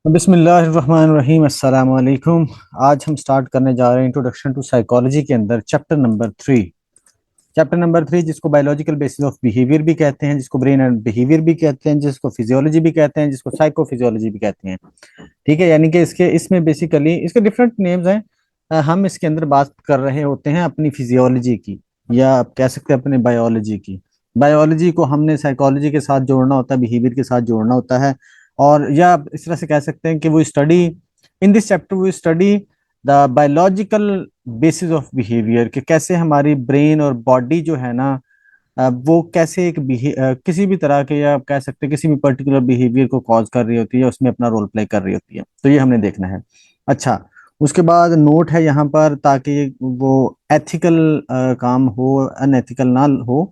बिस्मिल्लाहिर्रहमानिर्रहीम अस्सलाम वालेकुम। आज हम स्टार्ट करने जा रहे हैं इंट्रोडक्शन टू साइकोलॉजी के अंदर चैप्टर नंबर 3 जिसको बायोलॉजिकल बेसिस ऑफ बिहेवियर भी कहते हैं, जिसको ब्रेन एंड बिहेवियर भी कहते हैं, जिसको फिजियोलॉजी भी कहते हैं, जिसको साइकोफिजियोलॉजी भी कहते हैं। ठीक है, यानी कि इसके इसमें बेसिकली इसके डिफरेंट नेम्स हैं। हम इसके अंदर बात कर रहे होते हैं अपनी फिजियोलॉजी की, या आप कह सकते हैं अपने बायोलॉजी की। बायोलॉजी को हमने साइकोलॉजी के साथ जोड़ना होता है, बिहेवियर के साथ जोड़ना होता है। और या आप इस तरह से कह सकते हैं कि वो स्टडी इन दिस चैप्टर वो study the biological basis of behaviour, कि कैसे हमारी ब्रेन और बॉडी जो है ना, वो कैसे किसी भी तरह के, या आप कह सकते हैं किसी भी पर्टिकुलर बिहेवियर को कॉज कर रही होती है, उसमें अपना रोल प्ले कर रही होती है। तो ये हमने देखना है। अच्छा, उसके बाद नोट है यहाँ पर, ताकि वो एथिकल काम हो, अनएथिकल ना हो,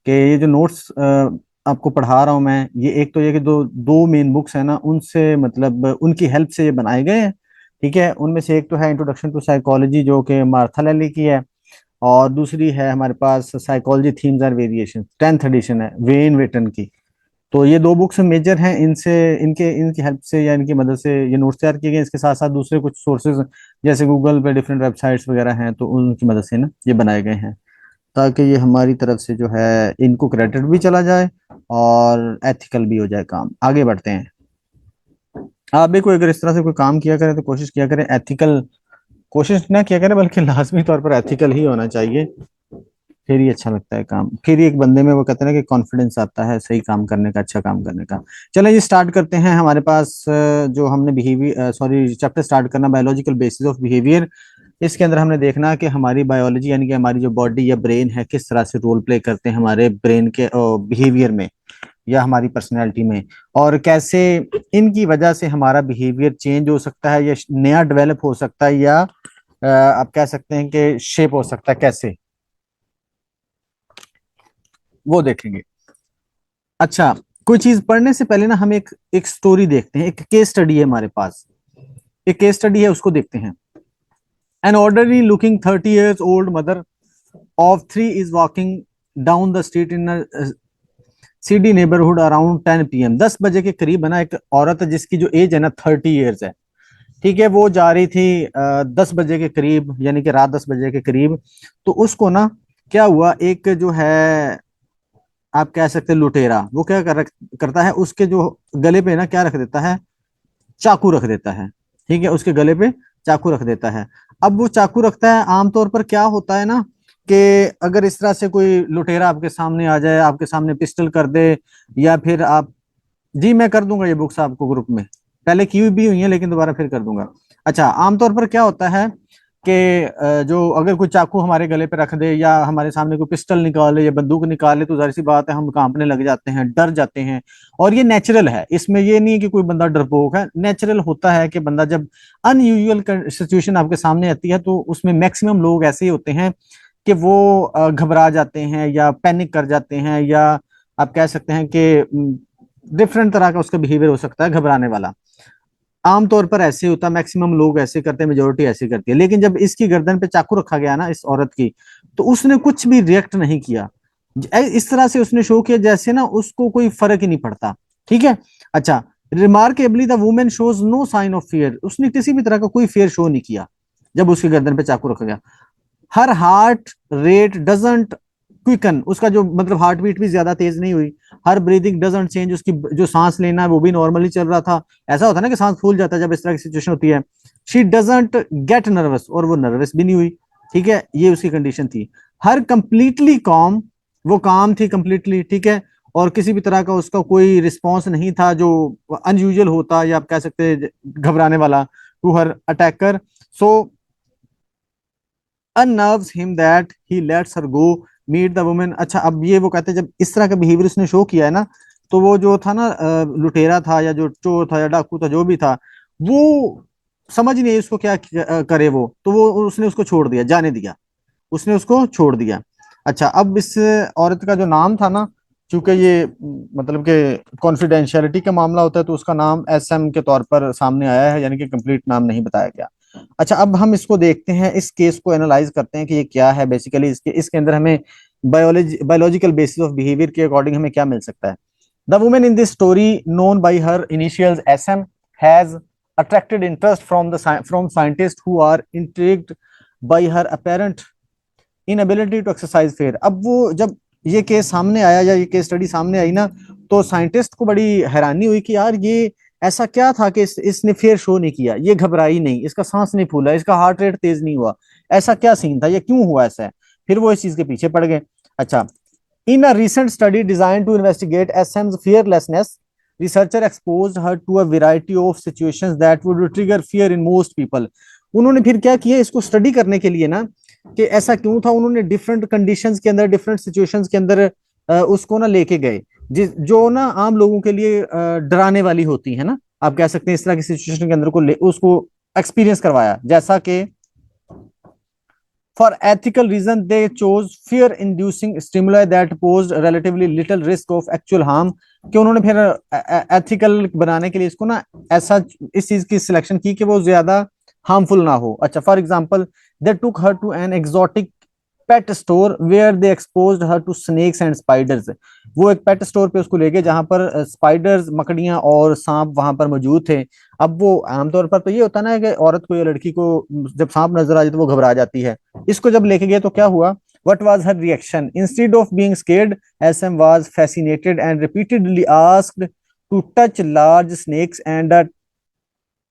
कि ये जो नोट्स आपको पढ़ा रहा हूँ मैं, ये एक तो ये कि दो दो मेन बुक्स है ना, उनसे मतलब उनकी हेल्प से ये बनाए गए हैं। ठीक है, उनमें से एक तो है इंट्रोडक्शन टू साइकोलॉजी, जो कि मार्था लेली की है, और दूसरी है हमारे पास psychology themes and variation, 10th edition है वेन वेटन की। तो ये दो बुक्स मेजर हैं, इनसे इनके इनकी हेल्प से या इनकी मदद से ये नोट्स तैयार किए गए। इसके साथ साथ दूसरे कुछ सोर्सेज जैसे गूगल पे डिफरेंट वेबसाइट्स वगैरह हैं, तो उनकी मदद से ना ये बनाए गए हैं, ताकि ये हमारी तरफ से जो है इनको क्रेडिट भी चला जाए और एथिकल भी हो जाए काम। आगे बढ़ते हैं। आप भी कोई अगर इस तरह से कोई काम किया करें तो कोशिश किया करें एथिकल, कोशिश ना किया करें बल्कि लाजमी तौर पर एथिकल ही होना चाहिए। फिर ही अच्छा लगता है काम, फिर ही एक बंदे में वो कहते हैं ना कि कॉन्फिडेंस आता है सही काम करने का, अच्छा काम करने का। चलें जी, स्टार्ट करते हैं। हमारे पास जो हमने बिहेवियर सॉरी चैप्टर स्टार्ट करना बायोलॉजिकल बेसिस ऑफ बिहेवियर। इसके अंदर हमने देखना कि हमारी बायोलॉजी यानी कि हमारी जो बॉडी या ब्रेन है, किस तरह से रोल प्ले करते हैं हमारे ब्रेन के बिहेवियर में या हमारी पर्सनैलिटी में, और कैसे इनकी वजह से हमारा बिहेवियर चेंज हो सकता है, या नया डेवलप हो सकता है, या आप कह सकते हैं कि शेप हो सकता है, कैसे वो देखेंगे। अच्छा, कोई चीज पढ़ने से पहले ना हम एक एक स्टोरी देखते हैं, एक केस स्टडी है हमारे पास, एक केस स्टडी है, उसको देखते हैं। An orderly looking 30 years old mother of three is walking down the street in a CD neighbourhood around 10 PM। 10 बजे के करीब है ना, एक औरत है जिसकी जो एज है ना 30 years है। ठीक है, वो जा रही थी 10 बजे के करीब, यानी कि रात 10 बजे के करीब। तो उसको ना क्या हुआ, एक जो है आप कह सकते हैं लुटेरा, वो क्या करता है, उसके जो गले पे ना क्या रख देता है, चाकू रख देता है। ठीक है, उसके गले पे चाकू रख देता है। अब वो चाकू रखता है, आमतौर पर क्या होता है ना, कि अगर इस तरह से कोई लुटेरा आपके सामने आ जाए, आपके सामने पिस्टल कर दे, या फिर आप, जी मैं कर दूंगा ये बुक्स आपको ग्रुप में, पहले की भी हुई है लेकिन दोबारा फिर कर दूंगा। अच्छा, आमतौर पर क्या होता है कि जो अगर कोई चाकू हमारे गले पे रख दे, या हमारे सामने कोई पिस्टल निकाले या बंदूक निकाले, तो जाहिर सी बात है हम कांपने लग जाते हैं, डर जाते हैं। और ये नेचुरल है, इसमें ये नहीं है कि कोई बंदा डरपोक है। नेचुरल होता है कि बंदा जब अनयूजुअल सिचुएशन आपके सामने आती है, तो उसमें मैक्सिमम लोग ऐसे ही होते हैं कि वो घबरा जाते हैं या पैनिक कर जाते हैं, या आप कह सकते हैं कि डिफरेंट तरह का उसका बिहेवियर हो सकता है घबराने वाला। आमतौर पर ऐसे होता है, मैक्सिमम लोग ऐसे करते हैं, मेजोरिटी ऐसे करती है। लेकिन जब इसकी गर्दन पे चाकू रखा गया ना इस औरत की, तो उसने कुछ भी रिएक्ट नहीं किया। इस तरह से उसने शो किया जैसे ना उसको कोई फर्क ही नहीं पड़ता। ठीक है। अच्छा, remarkably the women shows no sign of fear, उसने किसी भी तरह का कोई फियर शो नहीं किया जब उसकी गर्दन पे चाकू रखा गया। Her heart rate doesn't quicken, उसका जो मतलब हार्ट बीट भी ज्यादा तेज नहीं हुई। हर ब्रीदिंग डजंट चेंज, उसकी जो सांस लेना है वो भी नॉर्मली चल रहा था। ऐसा होता है ना कि सांस फूल जाता है जब इस तरह की सिचुएशन होती है। शी डजंट गेट नर्वस, और वो नर्वस भी नहीं हुई। ठीक है, ये उसकी कंडीशन थी। हर कंप्लीटली कॉम, वो काम थी कंप्लीटली। ठीक है, और किसी भी तरह का उसका कोई रिस्पॉन्स नहीं था जो अनयूजुअल होता, या आप कह सकते हैं घबराने वाला, to her attacker. So unnerves him that he lets her go meet the woman। अच्छा, अब ये वो कहते हैं जब इस तरह का बिहेवियर उसने शो किया है ना, तो वो जो था ना लुटेरा था या जो चोर था या डाकू था जो भी था, वो समझ नहीं आई उसको क्या करे वो, तो वो उसने उसको छोड़ दिया, जाने दिया, उसने उसको छोड़ दिया। अच्छा, अब इस औरत का जो नाम था ना, चूंकि ये मतलब कि कॉन्फिडेंशियलिटी का मामला होता है, तो उसका नाम SM के तौर पर सामने आया है, यानी कि कंप्लीट नाम नहीं बताया गया। अच्छा, अब हम इसको देखते हैं, इस केस को एनालाइज करते हैं कि ये क्या है बेसिकली। इसके अंदर हमें बायोलॉजिकल बेसिस ऑफ बिहेवियर के अकॉर्डिंग हमें क्या मिल सकता है। The women in this story known by her initials SM has attracted interest from scientists who are intrigued by her apparent inability to exercise fear. अब वो जब ये केस सामने आया या ये केस स्टडी सामने आई ना, तो साइंटिस्ट को बड़ी हैरानी हुई कि यार ये ऐसा क्या था कि इसने फेयर शो नहीं किया, ये घबराई नहीं, इसका सांस नहीं फूला, इसका हार्ट रेट तेज नहीं हुआ, ऐसा क्या सीन था, ये क्यों हुआ ऐसा है। फिर वो इस चीज के पीछे पड़ गए। अच्छा, इन अ recent study designed to investigate SM's fearlessness, researcher exposed her to a variety of situations that would trigger fear in most people। उन्होंने फिर क्या किया, इसको स्टडी करने के लिए ना कि ऐसा क्यों था, उन्होंने डिफरेंट कंडीशंस के अंदर, डिफरेंट सिचुएशंस के अंदर उसको ना लेके गए, जिस जो ना आम लोगों के लिए डराने वाली होती है ना, आप कह सकते हैं इस तरह की सिचुएशन के अंदर को उसको एक्सपीरियंस करवाया। जैसा कि for ethical reason they chose fear inducing stimuli that posed relatively little risk of actual harm। कि उन्होंने फिर एथिकल बनाने के लिए इसको ना ऐसा इस चीज की सिलेक्शन की कि वो ज्यादा हार्मफुल ना हो। अच्छा, for example they took her to an exotic pet store where they exposed her to snakes and spiders. वो एक पेट स्टोर पे उसको ले गए जहां पर स्पाइडर्स, मकड़ियां और सांप वहां पर मौजूद थे। अब वो आमतौर पर तो ये होता ना कि औरत को या लड़की को जब सांप नजर आ जाए तो वो घबरा जाती है। इसको जब लेके गए तो क्या हुआ, what was her reaction, instead of being scared SM was fascinated and repeatedly asked to touch large snakes and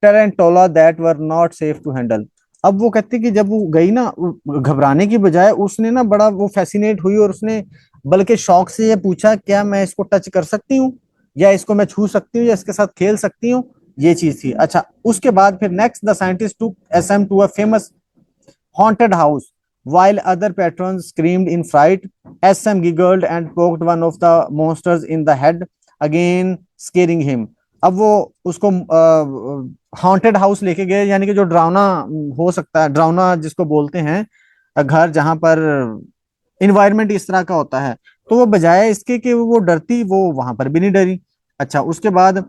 tarantula that were not safe to handle. अब वो कहते कि जब वो गई ना, घबराने की बजाय उसने ना बड़ा वो फैसिनेट हुई और उसने बल्कि शौक से ये पूछा, क्या मैं इसको टच कर सकती हूँ, या इसको मैं छू सकती हूँ, या इसके साथ खेल सकती हूँ, ये चीज थी। अच्छा, उसके बाद फिर next the scientist to SM to a famous haunted house while other patrons screamed in fright। SM giggled and poked one of the monsters in the head, again scaring him। अब वो उसको हॉन्टेड हाउस लेके गए, यानी कि जो डरावना हो सकता है, डरावना जिसको बोलते हैं घर जहां पर इन्वायरमेंट इस तरह का होता है, तो वो बजाय इसके कि वो डरती, वो वहां पर भी नहीं डरी। अच्छा, उसके बाद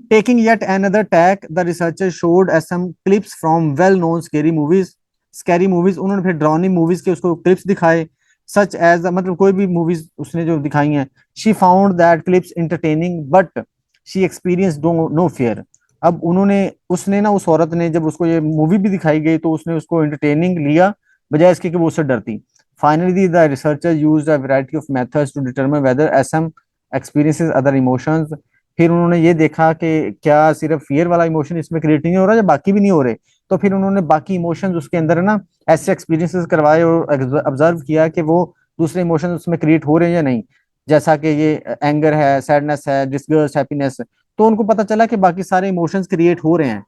taking yet another tack the researcher showed some clips from well known scary movies. उन्होंने फिर ड्राउनी मूवीज के उसको क्लिप्स दिखाए, सच एज मतलब कोई भी मूवीज उसने जो दिखाई हैं। She found that clips entertaining but she experience no fear. अब उन्होंने उसने ना उस औरत ने जब उसको ये मूवी भी दिखाई गई तो उसने उसको एंटरटेनिंग लिया बजाय इसके कि वो उससे डरती। Finally the researcher used a variety of methods to determine whether SM experiences other emotions. फिर उन्होंने ये देखा कि क्या सिर्फ फियर वाला इमोशन इसमें क्रिएट नहीं हो रहा या बाकी भी नहीं हो रहे। तो फिर उन्होंने बाकी इमोशंस उसके अंदर ना ऐसे एक्सपीरियंसेस करवाए और ऑब्जर्व किया कि वो दूसरे इमोशंस उसमें क्रिएट हो रहे हैं या नहीं। जैसा कि ये एंगर है, सैडनेस है, डिसगस्ट, हैप्पीनेस। तो उनको पता चला कि बाकी सारे इमोशंस क्रिएट हो रहे हैं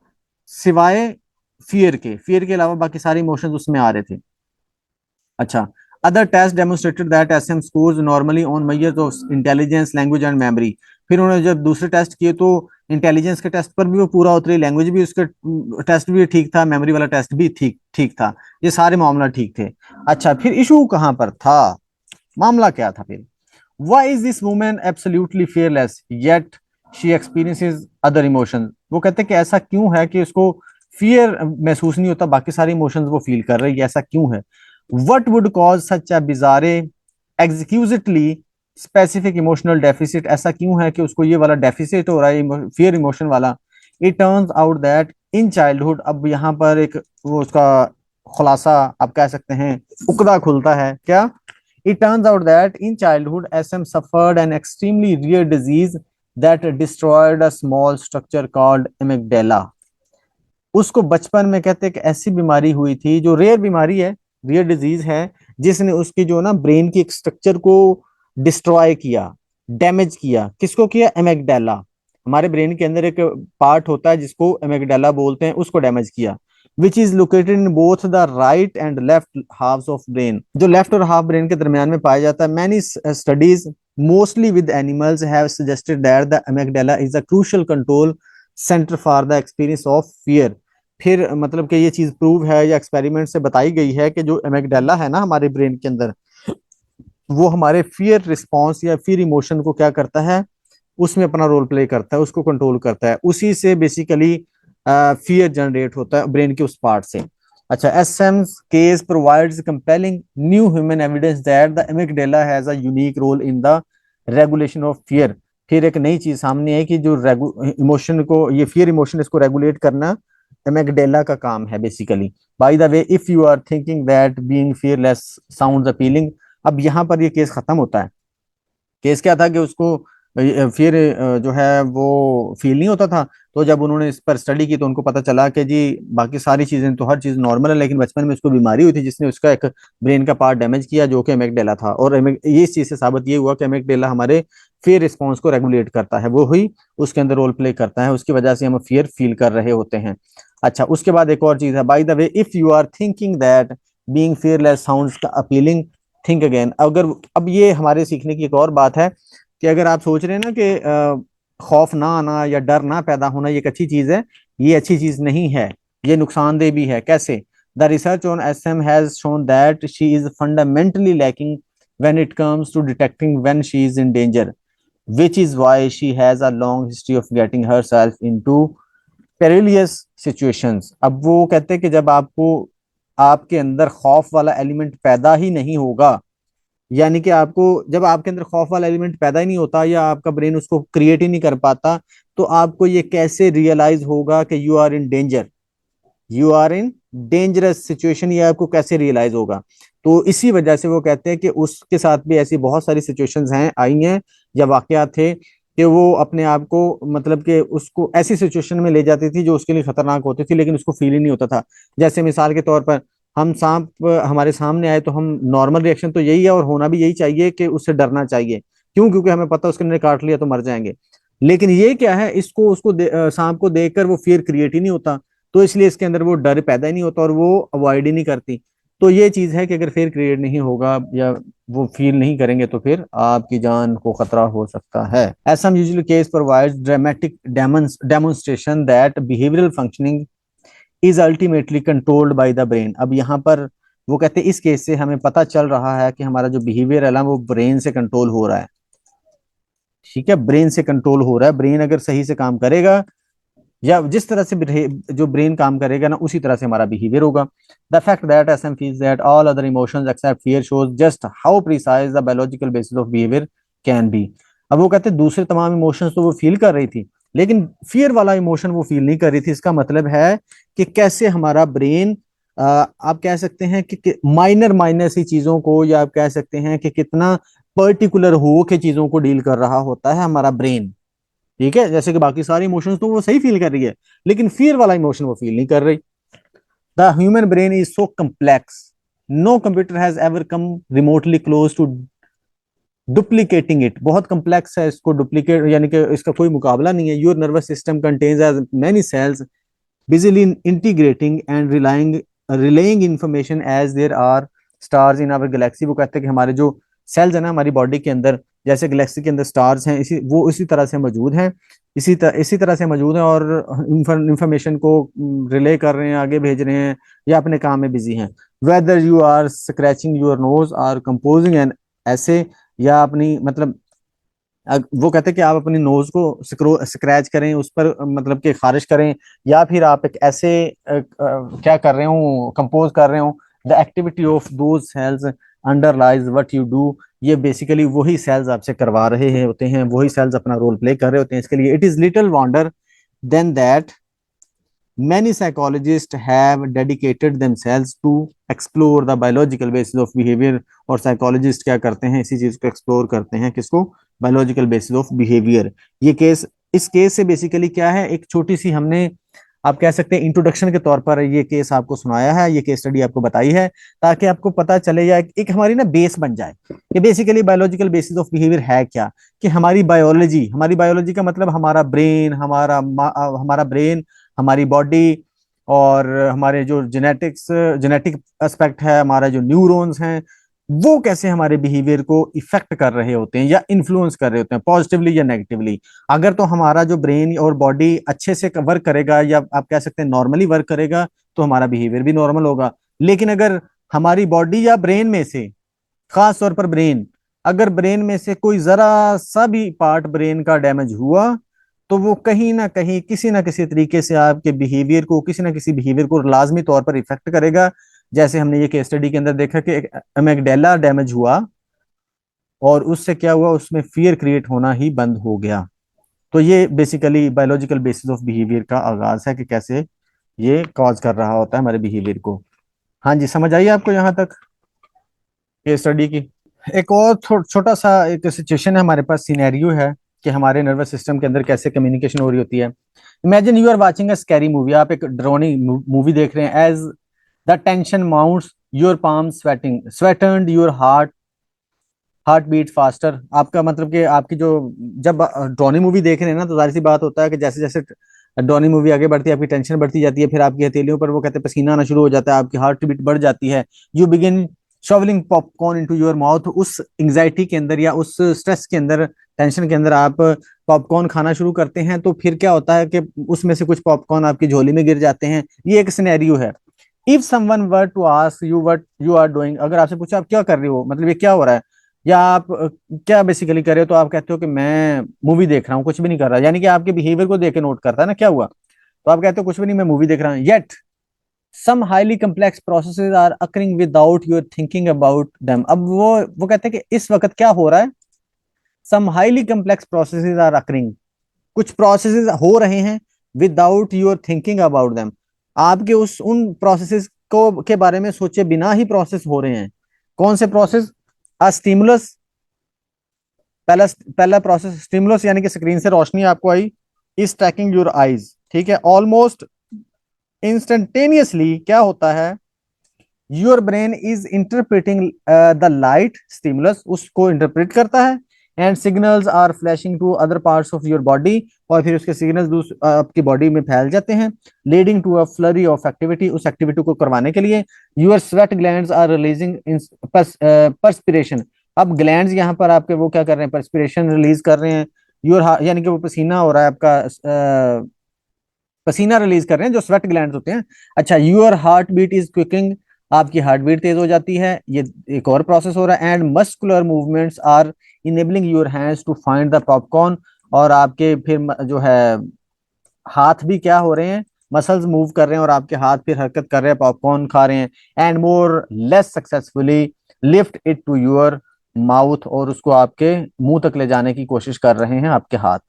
सिवाय फियर के अलावा बाकी सारे इमोशंस उसमें आ रहे थे। अच्छा, other test demonstrated that SM scores normally on measures of intelligence, language and memory. फिर उन्होंने जब दूसरे टेस्ट किए तो इंटेलिजेंस के टेस्ट पर भी वो पूरा उतरे, लैंग्वेज भी उसके टेस्ट भी ठीक था, मेमोरी वाला टेस्ट भी ठीक ठीक था, ये सारे मामला ठीक थे। अच्छा, फिर इशू कहाँ पर था, मामला क्या था फिर। Why is this woman absolutely fearless yet she experiences other emotions। वो कहते हैं कि ऐसा क्यों है कि उसको फियर महसूस नहीं होता, बाकी सारे इमोशंस वो फील कर रही है, ऐसा क्यों है। What would cause such a bizarre exquisitely specific emotional deficit। ऐसा क्यों है कि उसको ये वाला डेफिसिट हो रहा है फियर इमोशन वाला। It turns out that in childhood, अब यहाँ पर एक वो उसका खुलासा आप कह सकते हैं, उकदा खुलता है क्या। It turns out that in childhood, SM suffered an extremely rare disease that destroyed a small structure called amygdala। उसको बचपन में कहते हैं कि ऐसी बीमारी हुई थी, जो रेयर बीमारी है, रेयर डिजीज है, जिसने उसकी जो ना ब्रेन की एक स्ट्रक्चर को डिस्ट्रॉय किया, डैमेज किया। किसको किया, एमेगडाला। हमारे ब्रेन के अंदर एक पार्ट होता है जिसको एमेगडाला बोलते हैं, उसको डैमेज किया। Which is located in both the right and left halves of brain, जो लेफ्ट और हाफ ब्रेन के दरमियान में पाया जाता है। Many studies mostly with animals have suggested that the amygdala is a crucial control centre for the experience of fear. फिर मतलब कि ये चीज प्रूव है या एक्सपेरिमेंट से बताई गई है कि जो एमेगडाला है ना हमारे ब्रेन के अंदर, वो हमारे फियर रिस्पॉन्स या फियर इमोशन को क्या करता है, उसमें अपना रोल प्ले करता है, उसको कंट्रोल करता है। उसी से बेसिकली फियर जनरेट होता है ब्रेन के उस पार्ट से। अच्छा, SM's case provides compelling new human evidence that the amygdala has a unique role in the regulation of fear. फिर एक नई चीज सामने आई कि जो इमोशन को, ये फियर इमोशन, इसको रेगुलेट करना एमेगडेला का काम है basically. By the way, if you are thinking that being fearless sounds appealing, अब यहाँ पर ये केस खत्म होता है। केस क्या था कि उसको फिर जो है वो फील नहीं होता था। तो जब उन्होंने इस पर स्टडी की तो उनको पता चला कि जी बाकी सारी चीजें तो हर चीज नॉर्मल है, लेकिन बचपन में उसको बीमारी हुई थी जिसने उसका एक ब्रेन का पार्ट डैमेज किया, जो कि एमेगडेला था। और ये इस चीज से साबित ये हुआ कि एमेगडेला हमारे फियर रिस्पॉन्स को रेगुलेट करता है, वो ही उसके अंदर रोल प्ले करता है, उसकी वजह से हम फियर फील कर रहे होते हैं। अच्छा, उसके बाद एक और चीज है, by the way, if you are thinking that being fearless sounds appealing, think again. अगर अब ये हमारे सीखने की एक और बात है कि अगर आप सोच रहे हैं ना कि खौफ ना आना या डर ना पैदा होना ये एक अच्छी चीज है, ये अच्छी चीज नहीं है, ये नुकसानदेह भी है। कैसे? The research on SM has shown that she is fundamentally lacking when it comes to detecting when she is in danger, which is why she has a long history of getting herself into perilous situations। अब वो कहते हैं कि जब आपको, आपके अंदर खौफ वाला एलिमेंट पैदा ही नहीं होगा, यानी कि आपको, जब आपके अंदर खौफ वाला एलिमेंट पैदा ही नहीं होता या आपका ब्रेन उसको क्रिएट ही नहीं कर पाता, तो आपको ये कैसे रियलाइज होगा कि you are in danger, you are in dangerous situation, ये आपको कैसे रियलाइज होगा? तो इसी वजह से वो कहते हैं कि उसके साथ भी ऐसी बहुत सारी सिचुएशंस हैं, आई हैं या वाकयात थे कि वो अपने आप को, मतलब कि उसको ऐसी सिचुएशन में ले जाती थी जो उसके लिए खतरनाक होती थी, लेकिन उसको फील ही नहीं होता था। जैसे मिसाल के तौर पर, हम सांप हमारे सामने आए तो हम, नॉर्मल रिएक्शन तो यही है और होना भी यही चाहिए कि उससे डरना चाहिए। क्यों? क्योंकि हमें पता उसके ने काट लिया तो मर जाएंगे। लेकिन ये क्या है, इसको उसको सांप को देखकर वो फियर क्रिएट ही नहीं होता, तो इसलिए इसके अंदर वो डर पैदा ही नहीं होता और वो अवॉइड ही नहीं करती। तो ये चीज है कि अगर फियर क्रिएट नहीं होगा या वो फील नहीं करेंगे तो फिर आपकी जान को खतरा हो सकता है। SM usually case provides dramatic demonstration that behavioural functioning is ultimately controlled by the brain. अब यहाँ पर वो कहते हैं इस केस से हमें पता चल रहा है कि हमारा जो बिहेवियर है ना वो ब्रेन से कंट्रोल हो रहा है। ठीक है, ब्रेन से कंट्रोल हो रहा है। ब्रेन अगर सही से काम करेगा, या जिस तरह से जो ब्रेन काम करेगा ना उसी तरह से हमारा बिहेवियर होगा। The fact that SM feels that all other emotions except fear shows just how precise the biological basis of behaviour can be. अब वो कहते हैं दूसरे तमाम इमोशंस तो वो फील कर रही थी, लेकिन फियर वाला इमोशन वो फील नहीं कर रही थी। इसका मतलब है कि कैसे हमारा ब्रेन, आप कह सकते हैं कि माइनर माइनर सी चीजों को, या आप कह सकते हैं कि कितना पर्टिकुलर हो के चीजों को डील कर रहा होता है हमारा ब्रेन। ठीक है, जैसे कि बाकी सारे इमोशंस तो वो सही फील कर रही है, लेकिन फियर वाला इमोशन वो फील नहीं कर रही। The human brain is so complex, no computer has ever come remotely close to duplicating it. बहुत कम्प्लेक्स है, इसको डुप्लीकेट यानी कि इसका कोई मुकाबला नहीं है। Your nervous system contains as many cells busily integrating and relaying information as there are stars in our galaxy। वो कहते हैं कि हमारे जो सेल्स है ना हमारी बॉडी के अंदर, जैसे गैलेक्सी के अंदर स्टार्स हैं, इसी तरह से मौजूद हैं, इसी तरह से मौजूद हैं, और इंफॉर्मेशन को रिले कर रहे हैं, आगे भेज रहे हैं, या अपने काम में बिजी हैं। Whether you are scratching your nose or composing an essay, या अपनी मतलब वो कहते हैं कि आप अपनी नोज को स्क्रैच करें, उस पर मतलब कि खारिश करें, या फिर आप एक ऐसे क्या कर रहे हो, कंपोज कर रहे हो। The activity of those cells underlies what you do. ये बेसिकली वही सेल्स आपसे करवा रहे हैं होते हैं, वही सेल्स अपना रोल प्ले कर रहे होते हैं। इसके लिए it is little wonder then that many psychologists have dedicated themselves to explore the biological basis of behavior। और साइकोलॉजिस्ट क्या करते हैं, इसी चीज को एक्सप्लोर करते हैं, किसको? Biological basis of behaviour. ये केस, इस केस से बेसिकली क्या है, एक छोटी सी हमने, आप कह सकते हैं इंट्रोडक्शन के तौर पर ये केस आपको सुनाया है, ये केस स्टडी आपको बताई है, ताकि आपको पता चले या एक हमारी ना बेस बन जाए कि basically biological basis of behaviour है क्या। कि हमारी बायोलॉजी का मतलब हमारा ब्रेन, हमारा ब्रेन, हमारी बॉडी, और हमारे जो जेनेटिक एस्पेक्ट है, हमारा जो न्यूरॉन्स हैं, वो कैसे हमारे बिहेवियर को इफेक्ट कर रहे होते हैं या इन्फ्लुएंस कर रहे होते हैं, पॉजिटिवली या नेगेटिवली। अगर तो हमारा जो ब्रेन और बॉडी अच्छे से वर्क करेगा, या आप कह सकते हैं नॉर्मली वर्क करेगा, तो हमारा बिहेवियर भी नॉर्मल होगा। लेकिन अगर हमारी बॉडी या ब्रेन में से, खास तौर पर ब्रेन, अगर ब्रेन में से कोई जरा सा भी पार्ट ब्रेन का डैमेज हुआ, तो वो कहीं ना कहीं किसी ना किसी तरीके से आपके बिहेवियर को, किसी ना किसी बिहेवियर को लाजमी तौर पर इफेक्ट करेगा। जैसे हमने ये केस स्टडी के अंदर देखा कि एक अमेगडेला डैमेज हुआ, और उससे क्या हुआ, उसमें फियर क्रिएट होना ही बंद हो गया। तो ये basically biological basis of behaviour का आगाज है कि कैसे ये कॉज कर रहा होता है हमारे बिहेवियर को। हाँ जी, समझ आई आपको यहाँ तक केस स्टडी की? एक और छोटा सा एक सिचुएशन है हमारे पास, सिनेरियो है कि हमारे नर्वस सिस्टम के अंदर कैसे कम्युनिकेशन हो रही होती है। Imagine you are watching a scary movie, आप एक डरावनी मूवी देख रहे हैं। As the tension mounts your palm sweating sweat and your heart beat faster. आपका मतलब कि आपकी जो, जब डरावनी मूवी देख रहे हैं ना, तो जाहिर सी बात होता है कि जैसे जैसे डरावनी मूवी आगे बढ़ती है आपकी टेंशन बढ़ती जाती है, फिर आपकी हथेलियों पर वो कहते हैं पसीना आना शुरू हो जाता है, आपकी हार्ट बीट बढ़ जाती है। You begin shovelling popcorn into your mouth. उस एंग्जाइटी के अंदर या उस स्ट्रेस के अंदर, टेंशन के अंदर आप पॉपकॉर्न खाना शुरू करते हैं। तो फिर क्या होता है कि उसमें से कुछ पॉपकॉर्न आपकी झोली में गिर जाते हैं। ये एक सिनेरियो है। If someone were to ask you what you are doing, अगर आपसे पूछा आप क्या कर रहे हो, मतलब ये क्या हो रहा है, या आप क्या बेसिकली कर रहे हो, तो आप कहते हो कि मैं मूवी देख रहा हूँ, कुछ भी नहीं कर रहा। यानी कि आपके बिहेवियर को देख के नोट करता है ना क्या हुआ, तो आप कहते हो कुछ भी नहीं, मैं मूवी देख रहा हूँ। Yet some highly complex processes are occurring without your thinking about them. अब वो कहते हैं कि इस वक्त क्या हो रहा है, some highly complex processes are occurring, कुछ प्रोसेसेस हो रहे हैं without your thinking about them. आपके उस उन प्रोसेसेस को के बारे में सोचे बिना ही प्रोसेस हो रहे हैं। कौन से प्रोसेस? अ स्टिमुलस, पहला पहला प्रोसेस स्टिमुलस, यानी कि स्क्रीन से रोशनी आपको eye, is tracking your eyes. ठीक है, ऑलमोस्ट इंस्टेंटेनियसली क्या होता है, your brain is interpreting the light stimulus, उसको इंटरप्रेट करता है। And signals are flashing to other parts of your body, और फिर उसके सिग्नल्स आपकी बॉडी में फैल जाते हैं, leading to a flurry of activity, उस एक्टिविटी को करवाने के लिए। Your sweat glands are releasing perspiration. अब ग्लैंड्स यहाँ पर आपके वो क्या कर रहे हैं, परस्पिरेशन रिलीज कर रहे हैं। योर यानी कि वो पसीना हो रहा है आपका, पसीना रिलीज कर रहे हैं, जो स्वेट ग्लैंड्स होते हैं। अच्छा, your heart beat is quickening, आपकी हार्ट बीट तेज हो जाती है, ये एक और प्रोसेस हो रहा है। And muscular movements are enabling your hands to find the popcorn, और आपके फिर जो है हाथ भी क्या हो रहे हैं, मसल्स मूव कर रहे हैं, और आपके हाथ फिर हरकत कर रहे हैं, पॉपकॉर्न खा रहे हैं। And more less successfully lift it to your mouth, और उसको आपके मुंह तक ले जाने की कोशिश कर रहे हैं आपके हाथ।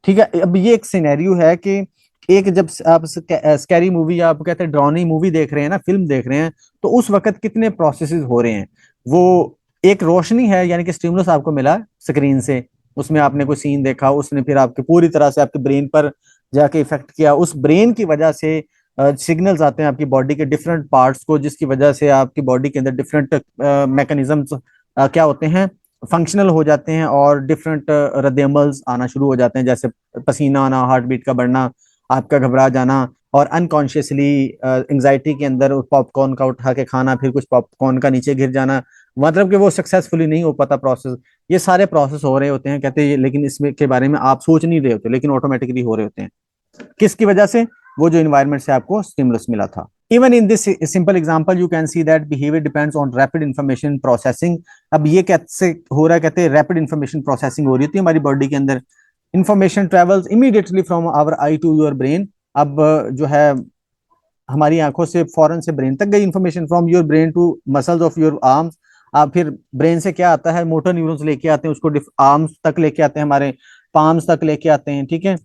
ठीक है, अब ये एक सिनेरियो है कि एक जब आप स्कैरी मूवी या आप कहते हैं ड्राउनी मूवी देख रहे हैं ना, फिल्म देख रहे हैं, तो उस वक्त कितने प्रोसेसेस हो रहे हैं। वो एक रोशनी है, यानी कि स्टिमुलस आपको मिला स्क्रीन से, उसमें आपने कोई सीन देखा, उसने फिर आपके पूरी तरह से आपके ब्रेन पर जाके इफेक्ट किया। उस ब्रेन की वजह से सिग्नल्स आते हैं आपकी बॉडी के डिफरेंट पार्ट्स को, जिसकी वजह से आपकी बॉडी के अंदर डिफरेंट मैकेनिज्म्स क्या होते हैं, फंक्शनल हो जाते हैं, और डिफरेंट रद्दमल्स आना शुरू हो जाते हैं, जैसे पसीना आना, हार्ट बीट का बढ़ना, आपका घबरा जाना, और अनकॉन्शियसली एंजाइटी के अंदर पॉपकॉर्न का उठा के खाना, फिर कुछ पॉपकॉर्न का नीचे गिर जाना, मतलब कि वो सक्सेसफुली नहीं हो पाता प्रोसेस। ये सारे प्रोसेस हो रहे होते हैं, कहते हैं, लेकिन इसमें के बारे में आप सोच नहीं रहे होते, लेकिन ऑटोमेटिकली हो रहे होते हैं। किसकी वजह से? वो जो इन्वायरमेंट से आपको स्टिमुलस मिला था। Even in this simple example you can see that behaviour depends on rapid information processing. अब ये कैसे हो रहा है, कहते हैं रैपिड इंफॉर्मेशन प्रोसेसिंग हो रही होती है हमारी बॉडी के अंदर। Information travels immediately from our eye to your brain. अब जो है हमारी आंखों से फौरन से ब्रेन तक गई information, from your brain to muscles of your arms. अब फिर ब्रेन से क्या आता है, मोटर न्यूरॉन्स लेके आते हैं उसको, आर्म्स तक लेके आते हैं, हमारे पाम्स तक लेके आते हैं। ठीक है,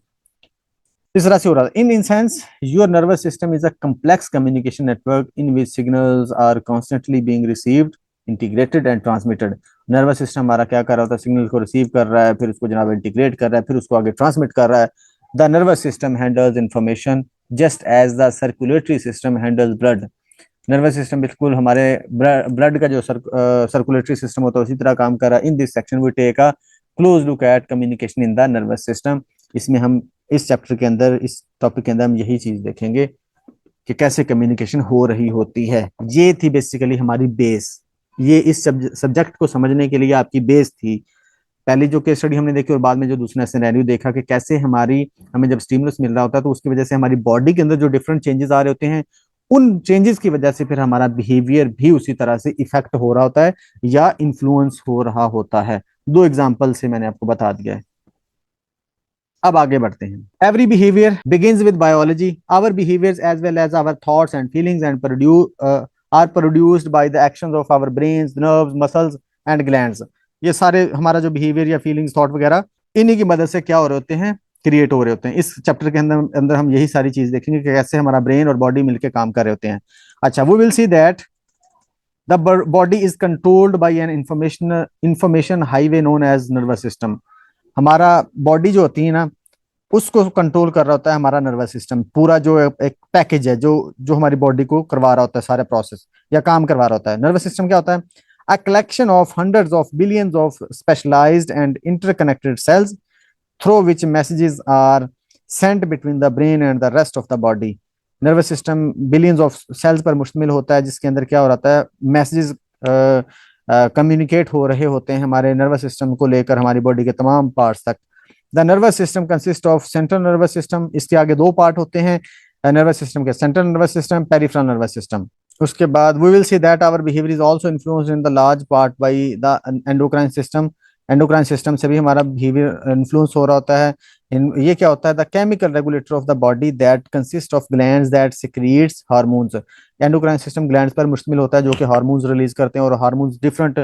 इस तरह से हो रहा है। In sense your nervous system is a complex communication network in which signals are constantly being received, integrated and transmitted. Nervous system हमारा क्या कर रहा होता है, सिग्नल को रिसीव कर रहा है, फिर उसको जनाब इंटीग्रेट कर रहा है, फिर उसको आगे ट्रांसमिट कर रहा है। The nervous system handles information just as the circulatory system handles blood. Nervous system बिल्कुल हमारे ब्लड का जो सर्कुलेटरी सिस्टम होता है उसी तरह काम कर रहा है। In this section we take a close look at communication in the nervous system. इसमें हम इस चैप्टर के अंदर, इस टॉपिक के अंदर हम यही चीज देखेंगे कि कैसे कम्युनिकेशन हो रही होती है। ये थी बेसिकली हमारी बेस। ये इस सब्जेक्ट को समझने के लिए आपकी बेस थी। पहली जो केस स्टडी हमने देखी और बाद में जो दूसरा सिनेरियो देखा कि कैसे हमें जब स्टिमुलस मिल रहा होता है तो उसकी वजह से हमारी बॉडी के अंदर जो डिफरेंट चेंजेस आ रहे होते हैं, उन चेंजेस की वजह से फिर हमारा बिहेवियर भी उसी तरह से इफेक्ट हो रहा होता है या इन्फ्लुएंस हो रहा होता है। दो एग्जाम्पल से मैंने आपको बता दिया है। अब आगे बढ़ते हैं। Every behaviour begins with biology. Our behaviours as well as our thoughts and feelings and produced by the actions of our brains, nerves, muscles and glands. ये सारे हमारा जो बिहेवियर या फीलिंग्स थॉट वगैरह इन्हीं की मदद से क्या हो रहे होते हैं, क्रिएट हो रहे होते हैं। इस चैप्टर के अंदर अंदर हम यही सारी चीज देखेंगे कि कैसे हमारा ब्रेन और बॉडी मिलकर काम कर रहे होते हैं। अच्छा, we will see that the body is controlled by an information highway known as nervous system. हमारा बॉडी जो होती है ना, उसको कंट्रोल कर रहा होता है हमारा नर्वस सिस्टम। पूरा जो एक पैकेज है जो जो हमारी बॉडी को करवा रहा होता है, सारे प्रोसेस या काम करवा रहा होता है। नर्वस सिस्टम क्या होता है? A collection of hundreds of billions of specialised and interconnected cells through which messages are sent between the brain and the rest of the body. Nervous system billions of cells पर मुश्तमिल होता है, जिसके अंदर क्या हो रहा है, मैसेजेस कम्युनिकेट हो रहे होते हैं हमारे नर्वस सिस्टम को लेकर हमारी बॉडी के तमाम पार्ट्स तक। The nervous system consist of central nervous system, इसके आगे दो पार्ट होते हैं नर्वस सिस्टम के, central nervous system, peripheral nervous system. उसके बाद we will see that our behaviour is also influenced in the large part by the endocrine system. Endocrine system से भी हमारा बिहेवियर इन्फ्लुएंस हो रहा होता है। ये क्या होता है? The chemical regulator of the body that consist of glands that secretes hormones. Endocrine system glands पर मुश्तमिल होता है जो कि हार्मोन्स रिलीज करते हैं, और हार्मोन्स डिफरेंट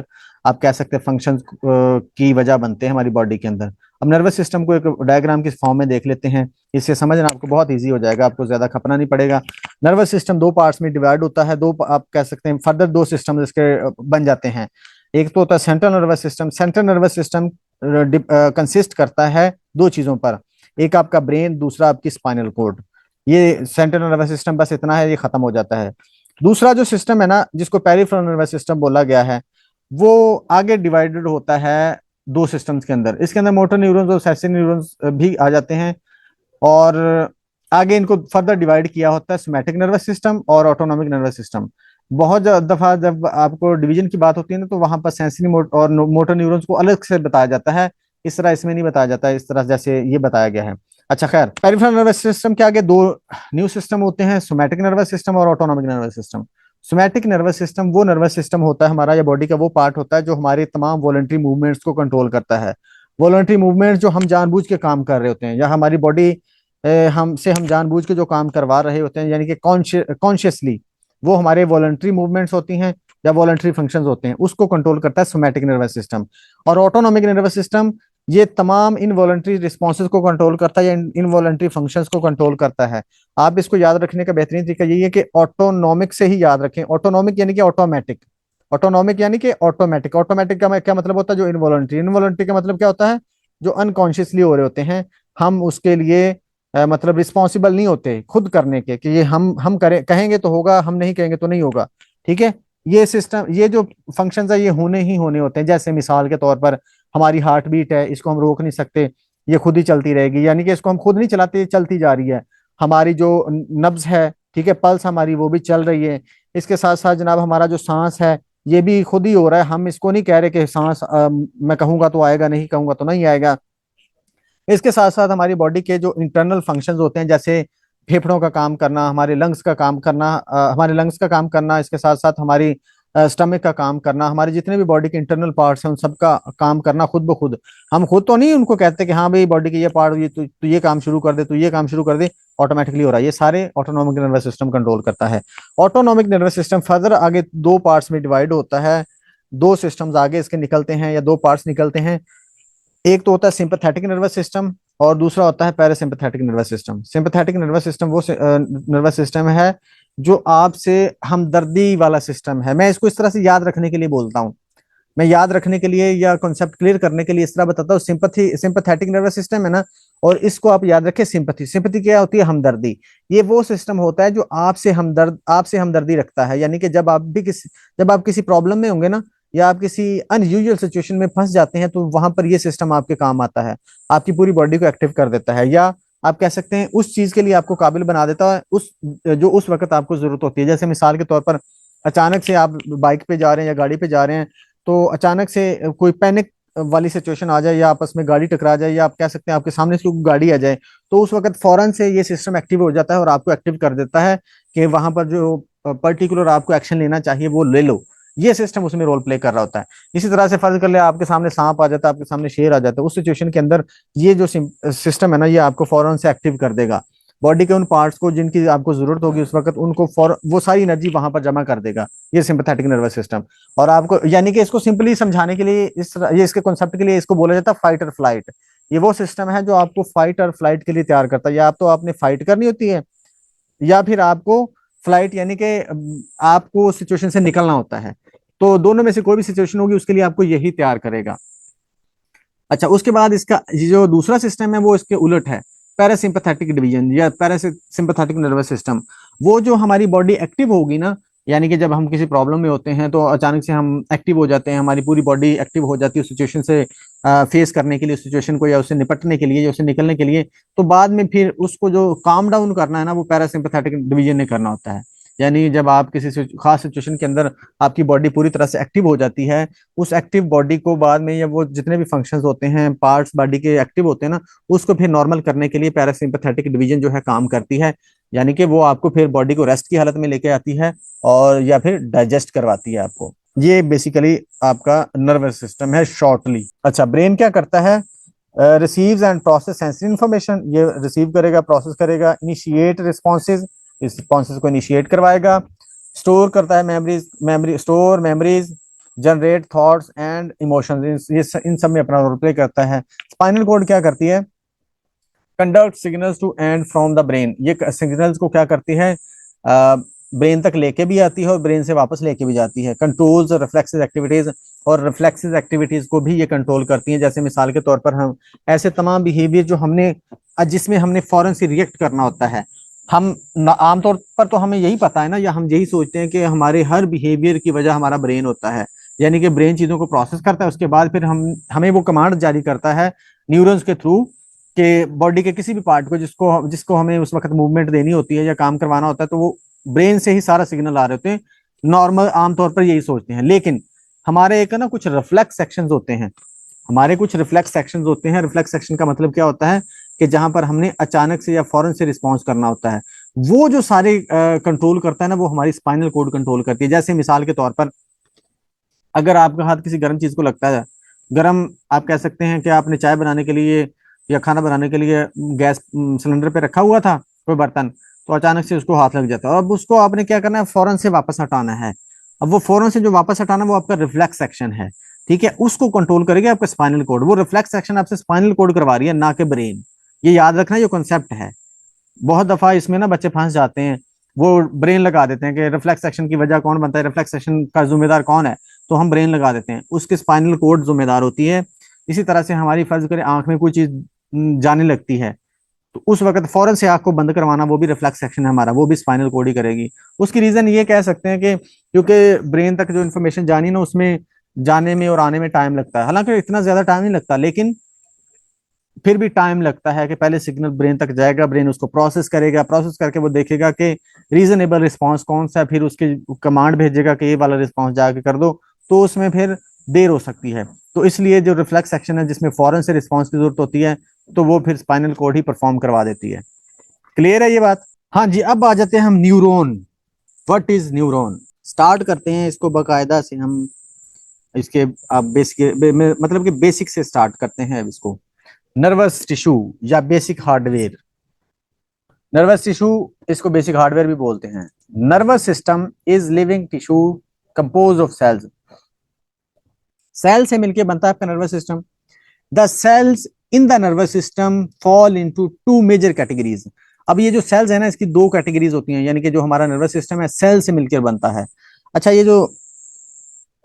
आप कह सकते हैं फंक्शंस की वजह बनते हैं हमारी बॉडी के अंदर। अब नर्वस सिस्टम को एक डायग्राम के फॉर्म में देख लेते हैं, इससे समझना आपको बहुत इजी हो जाएगा, आपको ज्यादा खपना नहीं पड़ेगा। नर्वस सिस्टम दो पार्ट्स में डिवाइड होता है, दो आप कह सकते हैं फर्दर दो सिस्टम इसके बन जाते हैं। एक तो होता है central nervous system. Central nervous system consist करता है दो चीजों पर, एक आपका ब्रेन, दूसरा आपकी स्पाइनल कोड। ये सेंट्रल नर्वस सिस्टम बस इतना है, ये खत्म हो जाता है। दूसरा जो सिस्टम है ना, जिसको पेरिफेरल नर्वस सिस्टम बोला गया है, वो आगे डिवाइडेड होता है दो सिस्टम्स के अंदर। इसके अंदर मोटर न्यूरॉन्स और सेंसरी न्यूरॉन्स भी आ जाते हैं, और आगे इनको फर्दर डिवाइड किया होता है सोमैटिक नर्वस सिस्टम और ऑटोनॉमिक नर्वस सिस्टम। बहुत दफा जब आपको डिवीजन की बात होती है ना, तो वहां पर सेंसरी और मोटर न्यूरॉन्स को अलग से बताया जाता है, इस तरह इसमें नहीं बताया जाता है, इस तरह जैसे ये बताया गया है। अच्छा खैर, पेरिफेरल नर्वस सिस्टम के आगे दो न्यू सिस्टम होते हैं, सोमैटिक नर्वस सिस्टम और autonomic nervous system. Somatic nervous system वो नर्वस सिस्टम होता है हमारा, या बॉडी का वो पार्ट होता है जो हमारे तमाम वॉलंटरी मूवमेंट्स को कंट्रोल करता है। वॉलंटरी मूवमेंट्स जो हम जानबूझ के काम कर रहे होते हैं, या हमारी बॉडी हमसे हम जानबूझ के जो काम करवा रहे होते हैं, यानी कि कॉन्शियसली, वो हमारे वॉलंटरी मूवमेंट्स होती हैं या वॉलंटरी फंक्शंस होते हैं, उसको कंट्रोल करता है सोमैटिक नर्वस सिस्टम। और ऑटोनॉमिक नर्वस सिस्टम ये तमाम इनवॉलंटरी रिस्पॉन्सेज को कंट्रोल करता है या इनवॉलंटरी फंक्शंस को कंट्रोल करता है। आप इसको याद रखने का बेहतरीन तरीका यही है कि ऑटोनॉमिक से ही याद रखें। ऑटोनॉमिक यानी कि ऑटोमेटिक, ऑटोनॉमिक यानी कि ऑटोमेटिक। ऑटोमेटिक का क्या मतलब होता है? जो इनवॉलंटरी। इनवॉलंटरी का मतलब क्या होता है? जो अनकॉन्शियसली हो रहे होते हैं, हम उसके लिए मतलब रिस्पॉन्सिबल नहीं होते खुद करने के, कि ये हम करें, कहेंगे तो होगा, हम नहीं कहेंगे तो नहीं होगा। ठीक है, ये सिस्टम, ये जो फंक्शंस है, ये होने ही होने होते हैं। जैसे मिसाल के तौर पर हमारी हार्ट बीट है, इसको हम रोक नहीं सकते, ये खुद ही चलती रहेगी, यानी कि इसको हम खुद नहीं चलाते, ये चलती जा रही है। हमारी जो नब्ज है, ठीक है, पल्स हमारी, वो भी चल रही है। इसके साथ साथ जनाब हमारा जो सांस है, ये भी खुद ही हो रहा है। हम इसको नहीं कह रहे कि सांस मैं कहूंगा तो आएगा, नहीं कहूंगा तो नहीं आएगा। इसके साथ साथ हमारी बॉडी के जो इंटरनल फंक्शंस होते हैं, जैसे फेफड़ों का काम करना, हमारे लंग्स का काम करना, इसके साथ साथ हमारी स्टमक का काम करना, हमारे जितने भी बॉडी के इंटरनल पार्ट्स हैं उन सबका काम करना खुद ब खुद। हम खुद तो नहीं उनको कहते कि हाँ भाई बॉडी के ये पार्ट, ये तू ये काम शुरू कर दे, तू ये काम शुरू कर दे, ऑटोमेटिकली हो रहा है। ये सारे ऑटोनॉमिक नर्वस सिस्टम कंट्रोल करता है। ऑटोनॉमिक नर्वस सिस्टम फर्दर आगे दो पार्ट्स में डिवाइड होता है, दो सिस्टम्स आगे इसके निकलते हैं या दो पार्ट्स निकलते हैं। एक तो होता है सिंपैथेटिक नर्वस सिस्टम, और दूसरा होता है parasympathetic nervous system. Sympathetic nervous system वो नर्वस सिस्टम है जो आपसे हमदर्दी वाला सिस्टम है। मैं इसको इस तरह से याद रखने के लिए बोलता हूँ, मैं याद रखने के लिए या कॉन्सेप्ट क्लियर करने के लिए इस तरह बताता हूँ। सिंपैथेटिक नर्वस सिस्टम है ना, और इसको आप याद रखें सिंपैथी। सिंपैथी क्या होती है? हमदर्दी। ये वो सिस्टम होता है जो आपसे हमदर्दी रखता है, यानी कि जब आप किसी प्रॉब्लम में होंगे ना, या आप किसी अनयूजुअल सिचुएशन में फंस जाते हैं, तो वहां पर ये सिस्टम आपके काम आता है, आपकी पूरी बॉडी को एक्टिव कर देता है, या आप कह सकते हैं उस चीज के लिए आपको काबिल बना देता है जो उस वक्त आपको जरूरत होती है। जैसे मिसाल के तौर पर अचानक से आप बाइक पे जा रहे हैं या गाड़ी पे जा रहे हैं, तो अचानक से कोई पैनिक वाली सिचुएशन आ जाए, या आपस में गाड़ी टकरा जाए, या आप कह सकते हैं आपके सामने से कोई गाड़ी आ जाए, तो उस वक्त फौरन से ये सिस्टम एक्टिव हो जाता है और आपको एक्टिव कर देता है कि वहां पर जो पर्टिकुलर आपको एक्शन लेना चाहिए वो ले लो। ये सिस्टम उसमें रोल प्ले कर रहा होता है। इसी तरह से फर्ज कर ले आपके सामने सांप आ जाता है, आपके सामने शेर आ जाता है, उस सिचुएशन के अंदर ये जो सिस्टम है ना, ये आपको फौरन से एक्टिव कर देगा। बॉडी के उन पार्ट्स को जिनकी आपको जरूरत होगी उस वक्त, उनको फॉर वो सारी एनर्जी वहां पर जमा कर देगा, ये सिंपैथेटिक नर्वस सिस्टम। और आपको यानी कि इसको सिंपली समझाने के लिए ये इसके कॉन्सेप्ट के लिए इसको बोला जाता है फाइट और फ्लाइट। ये वो सिस्टम है जो आपको फाइट और फ्लाइट के लिए तैयार करता है, या आप तो आपने फाइट करनी होती है, या फिर आपको फ्लाइट यानी कि आपको सिचुएशन से निकलना होता है। तो दोनों में से कोई भी सिचुएशन होगी उसके लिए आपको यही तैयार करेगा। अच्छा, उसके बाद इसका ये जो दूसरा सिस्टम है वो इसके उलट है, पैरासिम्पैथेटिक डिवीजन या पैरासिम्पैथेटिक नर्वस सिस्टम। वो जो हमारी बॉडी एक्टिव होगी ना, यानी कि जब हम किसी प्रॉब्लम में होते हैं तो अचानक से हम एक्टिव हो जाते हैं, हमारी पूरी बॉडी एक्टिव हो जाती है उस सिचुएशन से फेस करने के लिए, सिचुएशन को, या उससे निपटने के लिए, या उससे निकलने के लिए। तो बाद में फिर उसको जो काम डाउन करना है ना, वो पैरासिम्पैथेटिक डिवीजन ने करना होता है। यानी जब आप किसी खास सिचुएशन के अंदर आपकी बॉडी पूरी तरह से एक्टिव हो जाती है, उस एक्टिव बॉडी को बाद में, या वो जितने भी फंक्शंस होते हैं, पार्ट्स बॉडी के एक्टिव होते हैं ना, उसको फिर नॉर्मल करने के लिए पैरासिम्पैथेटिक डिवीजन जो है काम करती है। यानी कि वो आपको फिर बॉडी को रेस्ट की हालत में लेके आती है, और या फिर डाइजेस्ट करवाती है आपको। ये बेसिकली आपका नर्वस सिस्टम है शॉर्टली। अच्छा, ब्रेन क्या करता है? Receives and process sensory information, ये रिसीव करेगा, प्रोसेस करेगा, इनिशिएट रिस्पॉन्सेज, रिस्पॉन्सेज को इनिशिएट करवाएगा, स्टोर करता है memories, store memories, generate thoughts and emotions, ये इन सब में अपना रोल प्ले करता है। स्पाइनल कोड क्या करती है? Conduct signals to and from the brain, ये सिग्नल्स को क्या करती है? ब्रेन तक लेके भी आती है और ब्रेन से वापस लेके भी जाती है। कंट्रोल्स रिफ्लेक्सेस एक्टिविटीज, और रिफ्लेक्सेस एक्टिविटीज को भी ये कंट्रोल करती हैं। जैसे मिसाल के तौर पर हम ऐसे तमाम बिहेवियर जो हमने जिसमें हमने फौरन से रिएक्ट करना होता है, हम आमतौर पर तो हमें यही पता है ना, या हम यही सोचते हैं कि हमारे हर बिहेवियर की वजह हमारा ब्रेन होता है। यानी कि ब्रेन चीजों को प्रोसेस करता है, उसके बाद फिर हमें वो कमांड जारी करता है न्यूरॉन्स के थ्रू, कि बॉडी के किसी भी पार्ट को जिसको जिसको हमें उस वक्त मूवमेंट देनी होती है या काम करवाना होता है, तो वो ब्रेन से ही सारा सिग्नल आ रहे होते हैं। नॉर्मल आमतौर पर यही सोचते हैं, लेकिन हमारे एक ना कुछ रिफ्लेक्स सेक्शंस होते हैं, हमारे कुछ रिफ्लेक्स सेक्शंस होते हैं। रिफ्लेक्स सेक्शन का मतलब क्या होता है? कि जहां पर हमने अचानक से या फौरन से रिस्पॉन्स करना होता है, वो जो सारे कंट्रोल करता है ना, वो हमारी स्पाइनल कोड कंट्रोल करती है। जैसे मिसाल के तौर पर, अगर आपका हाथ किसी गर्म चीज को लगता है, गर्म आप कह सकते हैं कि आपने चाय बनाने के लिए या खाना बनाने के लिए गैस सिलेंडर पे रखा हुआ था कोई बर्तन, तो अचानक से उसको हाथ लग जाता है। अब उसको आपने क्या करना है? फौरन से वापस हटाना है। अब वो फौरन से जो वापस हटाना, वो आपका रिफ्लेक्स सेक्शन है, ठीक है? उसको कंट्रोल करेगा आपका स्पाइनल कोड। वो रिफ्लेक्स सेक्शन आपसे स्पाइनल कोड करवा रही है, ना कि ब्रेन। ये याद रखना, ये कॉन्सेप्ट है। बहुत दफा इसमें ना बच्चे फंस जाते हैं, वो ब्रेन लगा देते हैं कि रिफ्लेक्स सेक्शन की वजह कौन बनता है, रिफ्लेक्स सेक्शन का जिम्मेदार कौन है, तो हम ब्रेन लगा देते हैं, उसके स्पाइनल कोड जिम्मेदार होती है। इसी तरह से हमारी फर्ज करें आंख में कोई चीज जाने लगती है, तो उस वक्त फौरन से आंख को बंद करवाना, वो भी रिफ्लेक्स सेक्शन है हमारा, वो भी स्पाइनल कोड ही करेगी। उसकी रीजन ये कह सकते हैं कि क्योंकि ब्रेन तक जो इन्फॉर्मेशन जानी ना, उसमें जाने में और आने में टाइम लगता है। हालांकि इतना ज्यादा टाइम नहीं लगता, लेकिन फिर भी टाइम लगता है कि पहले सिग्नल ब्रेन तक जाएगा, ब्रेन उसको प्रोसेस करेगा, प्रोसेस करके वो देखेगा कि रीजनेबल रिस्पांस कौन सा है, फिर उसके कमांड भेजेगा कि ये वाला रिस्पांस जाके कर दो, तो उसमें फिर देर हो सकती है। तो इसलिए जो रिफ्लेक्स सेक्शन है जिसमें फौरन से रिस्पांस की जरूरत होती है, तो वो फिर स्पाइनल कोड ही परफॉर्म करवा देती है। क्लियर है ये बात? हाँ जी, अब आ जाते हैं हम neuron. What is neuron? Start करते हैं इसको बकायदा से हम, इसके आप बेसिक मतलब कि बेसिक से स्टार्ट करते हैं अब इसको। नर्वस टिश्यू या बेसिक हार्डवेयर। नर्वस टिश्यू, इसको बेसिक हार्डवेयर भी बोलते हैं। Nervous system is living tissue compose of cells. Cell से मिलकर बनता है आपका nervous system. The cells in the nervous system fall into two major categories. अब ये जो सेल्स है ना, इसकी दो कैटेगरीज होती हैं, यानी कि जो हमारा नर्वस सिस्टम है सेल से मिलकर बनता है। अच्छा, ये जो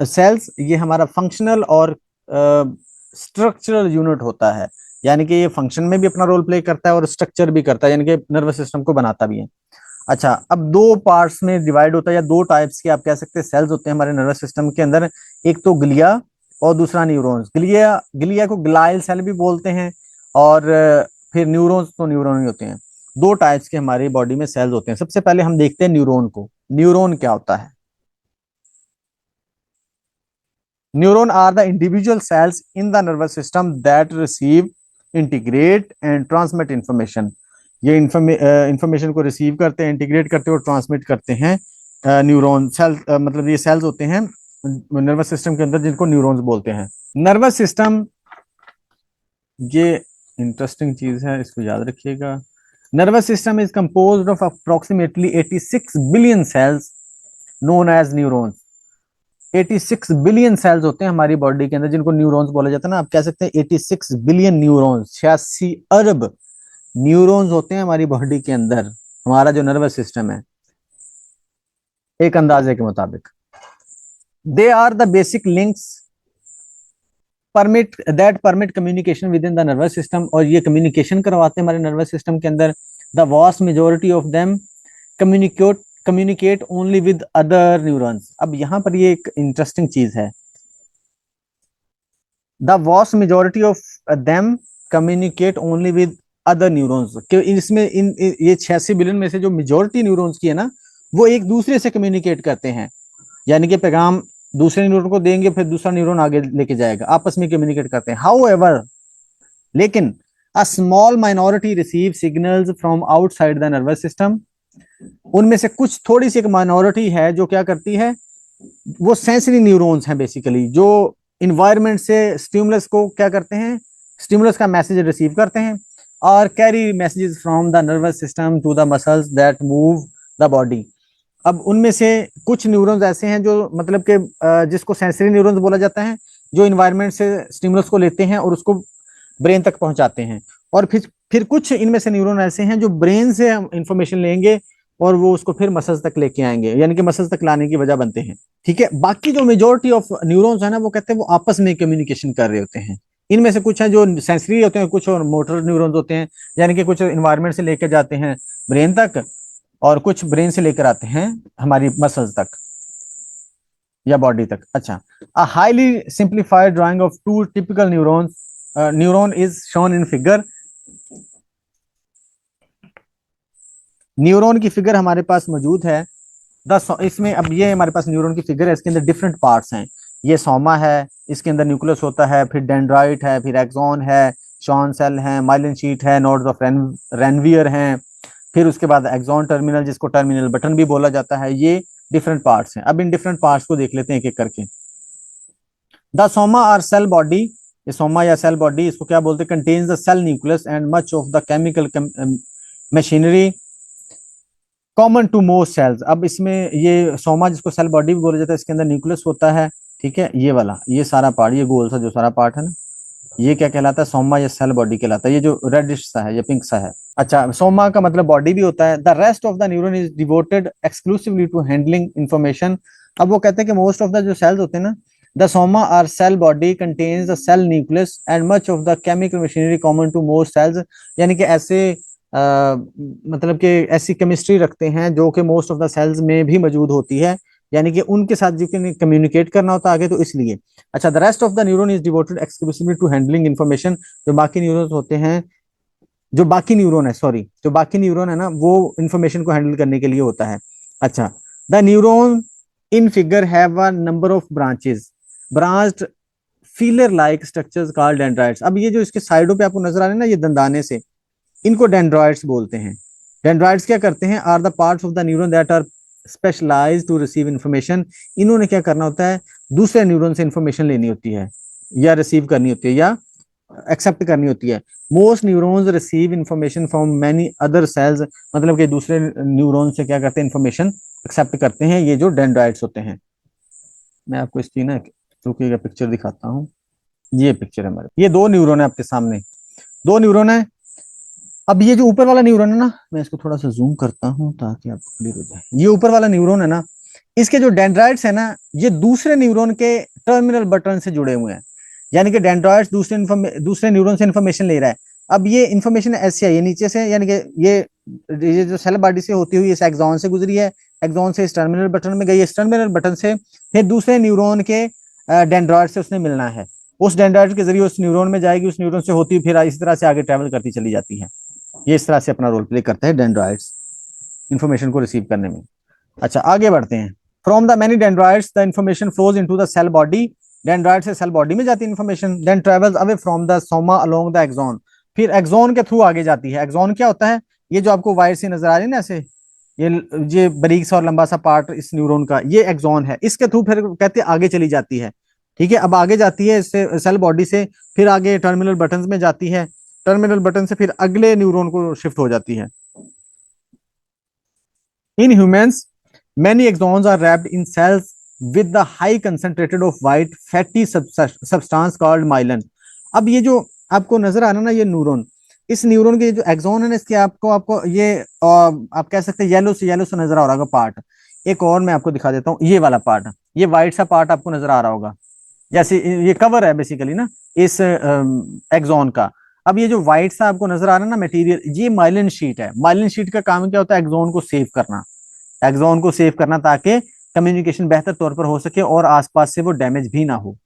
सेल्स, ये हमारा फंक्शनल और स्ट्रक्चरल यूनिट होता है, यानी कि ये फंक्शन में भी अपना रोल प्ले करता है और स्ट्रक्चर भी करता है, यानी कि नर्वस सिस्टम को बनाता भी है। अच्छा, अब दो पार्ट्स में डिवाइड होता है, या दो टाइप्स के आप कह सकते हैं सेल्स होते हैं हमारे नर्वस सिस्टम के अंदर। एक तो ग्लिया और दूसरा न्यूरॉन्स। ग्लिया ग्लिया को ग्लाइल सेल भी बोलते हैं, और फिर न्यूरॉन्स तो न्यूरॉन ही होते हैं। दो टाइप्स के हमारी बॉडी में सेल्स होते हैं। सबसे पहले हम देखते हैं न्यूरॉन को। न्यूरॉन क्या होता है? Neuron are the individual cells in the nervous system that receive, integrate and transmit information. ये इंफॉर्मेशन को रिसीव करते हैं, इंटीग्रेट करते हैं और ट्रांसमिट करते हैं। न्यूरॉन सेल मतलब ये सेल्स होते हैं नर्वस सिस्टम के अंदर, जिनको न्यूरॉन्स बोलते हैं। नर्वस सिस्टम, ये इंटरेस्टिंग चीज है, इसको याद रखिएगा। Nervous system is composed of approximately 86 billion cells known as neurons. 86 billion cells होते हैं हमारी बॉडी के अंदर जिनको न्यूरॉन्स बोला जाता है ना, आप कह सकते हैं 86 बिलियन न्यूरॉन्स, 86 अरब न्यूरॉन्स होते हैं हमारी बॉडी के अंदर, हमारा जो नर्वस सिस्टम है, एक अंदाजे के मुताबिक। They are the basic links permit communication within the nervous system, और ये कम्युनिकेशन करवाते हैं हमारे नर्वस सिस्टम के अंदर। The vast majority of them communicate only with other neurons. अब यहां पर ये एक इंटरेस्टिंग चीज है, the vast majority of them communicate only with other neurons, कि इसमें ये 86 बिलियन में से जो मेजोरिटी न्यूरॉन्स की है ना, वो एक दूसरे से कम्युनिकेट करते हैं, यानी कि पैगाम दूसरे न्यूरॉन को देंगे, फिर दूसरा न्यूरॉन आगे लेके जाएगा, आपस में कम्युनिकेट करते हैं। हाउएवर, लेकिन a small minority receive signals from outside the nervous system, उनमें से कुछ थोड़ी सी एक माइनॉरिटी है जो क्या करती है, वो सेंसरी न्यूरॉन्स हैं बेसिकली, जो इन्वायरमेंट से स्टिमुलस को क्या करते हैं, स्टिमुलस का मैसेज रिसीव करते हैं और carry messages from the nervous system to the muscles that move the body. अब उनमें से कुछ न्यूरॉन्स ऐसे हैं जो मतलब कि जिसको सेंसरी न्यूरॉन्स बोला जाता है, जो इन्वायरमेंट से स्टिमुलस को लेते हैं और उसको ब्रेन तक पहुंचाते हैं, और फिर कुछ इनमें से न्यूरॉन ऐसे हैं जो ब्रेन से इंफॉर्मेशन लेंगे और वो उसको फिर मसल्स तक लेके आएंगे, यानी कि मसल्स तक लाने की वजह बनते हैं। ठीक है, बाकी जो मेजोरिटी ऑफ न्यूरॉन्स है ना, वो कहते हैं वो आपस में कम्युनिकेशन कर रहे होते हैं। इनमें से कुछ है जो सेंसरी होते हैं, कुछ और मोटर न्यूरॉन्स होते हैं, यानी कि कुछ इन्वायरमेंट से लेकर जाते हैं ब्रेन तक, और कुछ ब्रेन से लेकर आते हैं हमारी मसल्स तक या बॉडी तक। अच्छा, a highly simplified drawing of two typical neuron is shown in figure. Neuron की फिगर हमारे पास मौजूद है। इसमें अब ये हमारे पास न्यूरॉन की फिगर है, इसके अंदर डिफरेंट पार्ट्स हैं। ये सोमा है, इसके अंदर न्यूक्लियस होता है, फिर डेंड्राइट है, फिर एक्सॉन है, शॉन सेल है, माइलिन शीट है, नोड्स ऑफ रेनवियर हैं, फिर उसके बाद एक्सॉन टर्मिनल, जिसको टर्मिनल बटन भी बोला जाता है। ये डिफरेंट पार्ट्स हैं। अब इन डिफरेंट पार्ट्स को देख लेते हैं एक एक करके। The soma or cell body, ये सोमा या सेल बॉडी इसको क्या बोलते हैं, contains the cell nucleus and much of the chemical machinery common to most cells. अब इसमें ये सोमा जिसको सेल बॉडी भी बोला जाता है, इसके अंदर न्यूक्लियस होता है, ठीक है, ये वाला, ये सारा पार्ट, ये गोल सा जो सारा पार्ट है ना, ये क्या कहलाता है, सोमा या सेल बॉडी कहलाता है। ये जो रेडिश सा है, ये पिंक सा है। अच्छा, सोमा का मतलब बॉडी भी होता है। The rest of the neuron is devoted exclusively to handling information. अब वो कहते हैं कि मोस्ट ऑफ द जो सेल्स होते हैं ना, the soma or cell body contains the cell nucleus and much of the chemical machinery common to most cells, यानी कि ऐसे मतलब कि ऐसी केमिस्ट्री रखते हैं जो कि मोस्ट ऑफ द सेल्स में भी मौजूद होती है, यानी कि उनके साथ जो कम्युनिकेट करना होता है आगे, तो इसलिए। अच्छा, the rest of the neuron is devoted exclusively to handling information. जो बाकी न्यूरॉन्स होते हैं, जो बाकी न्यूरॉन है, सॉरी, जो बाकी न्यूरॉन है ना, वो इंफॉर्मेशन को हैंडल करने के लिए होता है। अच्छा, the neuron in figure have a number of branches, branched feeler like structures called dendrites. अब ये जो इसके साइडों पे आपको नजर आ रहे हैं ना, ये दंदाने से, इनको डेंड्राइट्स बोलते हैं। डेंड्राइट्स क्या करते हैं, are the parts of the neuron that are specialised to receive information. इन्होंने क्या करना होता है, दूसरे न्यूरॉन से इंफॉर्मेशन लेनी होती है, या रिसीव करनी होती है, या एक्सेप्ट करनी होती है। Most neurons receive information from many other sales, मतलब कि दूसरे न्यूरॉन से क्या करते हैं, इंफॉर्मेशन एक्सेप्ट करते हैं, ये जो डेंड्राइट्स होते हैं। मैं आपको इसकी ना रुकिएगा पिक्चर दिखाता हूँ। ये पिक्चर है हमारे, ये दो न्यूरॉन है आपके सामने, दो न्यूरॉन है। अब ये जो ऊपर वाला न्यूरॉन है ना, मैं इसको थोड़ा सा जूम करता हूं ताकि आपको क्लियर हो जाए। ये ऊपर वाला न्यूरॉन है ना, इसके जो डेंड्राइट्स है ना, ये दूसरे न्यूरॉन के टर्मिनल बटन से जुड़े हुए हैं, यानी कि डेंड्राइट्स दूसरे न्यूरॉन से इंफॉर्मेशन ले रहा है। अब ये इंफॉर्मेशन ऐसे है, ये नीचे से, यानी कि ये जो सेल बॉडी से होती हुई इस एक्सॉन से गुजरी है, एक्सॉन से इस टर्मिनल बटन में गई, इस टर्मिनल बटन से फिर दूसरे न्यूरॉन के डेंड्राइट से उसने मिलना है, उस डेंड्राइट के जरिए उस न्यूरॉन में जाएगी, उस न्यूरॉन से होती फिर इस तरह से आगे ट्रेवल करती चली जाती है। ये इस तरह से अपना रोल प्ले करता है डेंड्राइट्स इंफॉर्मेशन को रिसीव करने में। अच्छा, आगे बढ़ते हैं। From the many dendrites the information flows into the cell body, dendrite से सेल बॉडी में जाती है information, then travels away from the soma along the axon, फिर एक्सॉन के थ्रू आगे जाती है। एक्सॉन क्या होता है, ये जो आपको वायर से नजर आ रही है ना ऐसे, ये बारीक सा और लंबा सा पार्ट इस न्यूरॉन का, ये एक्सॉन है। इसके थ्रू फिर कहते हैं आगे चली जाती है, ठीक है। अब आगे जाती है इससे सेल बॉडी से, फिर आगे टर्मिनल बटन में जाती है, टर्मिनल बटन से फिर अगले न्यूरॉन को शिफ्ट हो जाती है। In humans, many axons are wrapped in cells with the high concentrated of white fatty substance called myelin. अब ये जो आपको नजर आ रहा है ना, ये न्यूरॉन, इस न्यूरॉन के जो एक्सॉन है ना, इसके आपको आपको ये आप कह सकते हैं येलो से नजर आ रहा होगा पार्ट। एक और मैं आपको दिखा देता हूँ, ये वाला पार्ट, ये व्हाइट सा पार्ट आपको नजर आ रहा होगा, जैसे ये कवर है बेसिकली ना इस एक्सॉन का। अब ये जो व्हाइट सा आपको नजर आ रहा है ना मटेरियल, ये माइलिन शीट है। माइलिन शीट का काम क्या होता है? एक्सॉन को सेव करना, एक्सॉन को सेव करना ताकि कम्युनिकेशन बेहतर तौर पर हो सके और आसपास से वो डैमेज भी ना हो।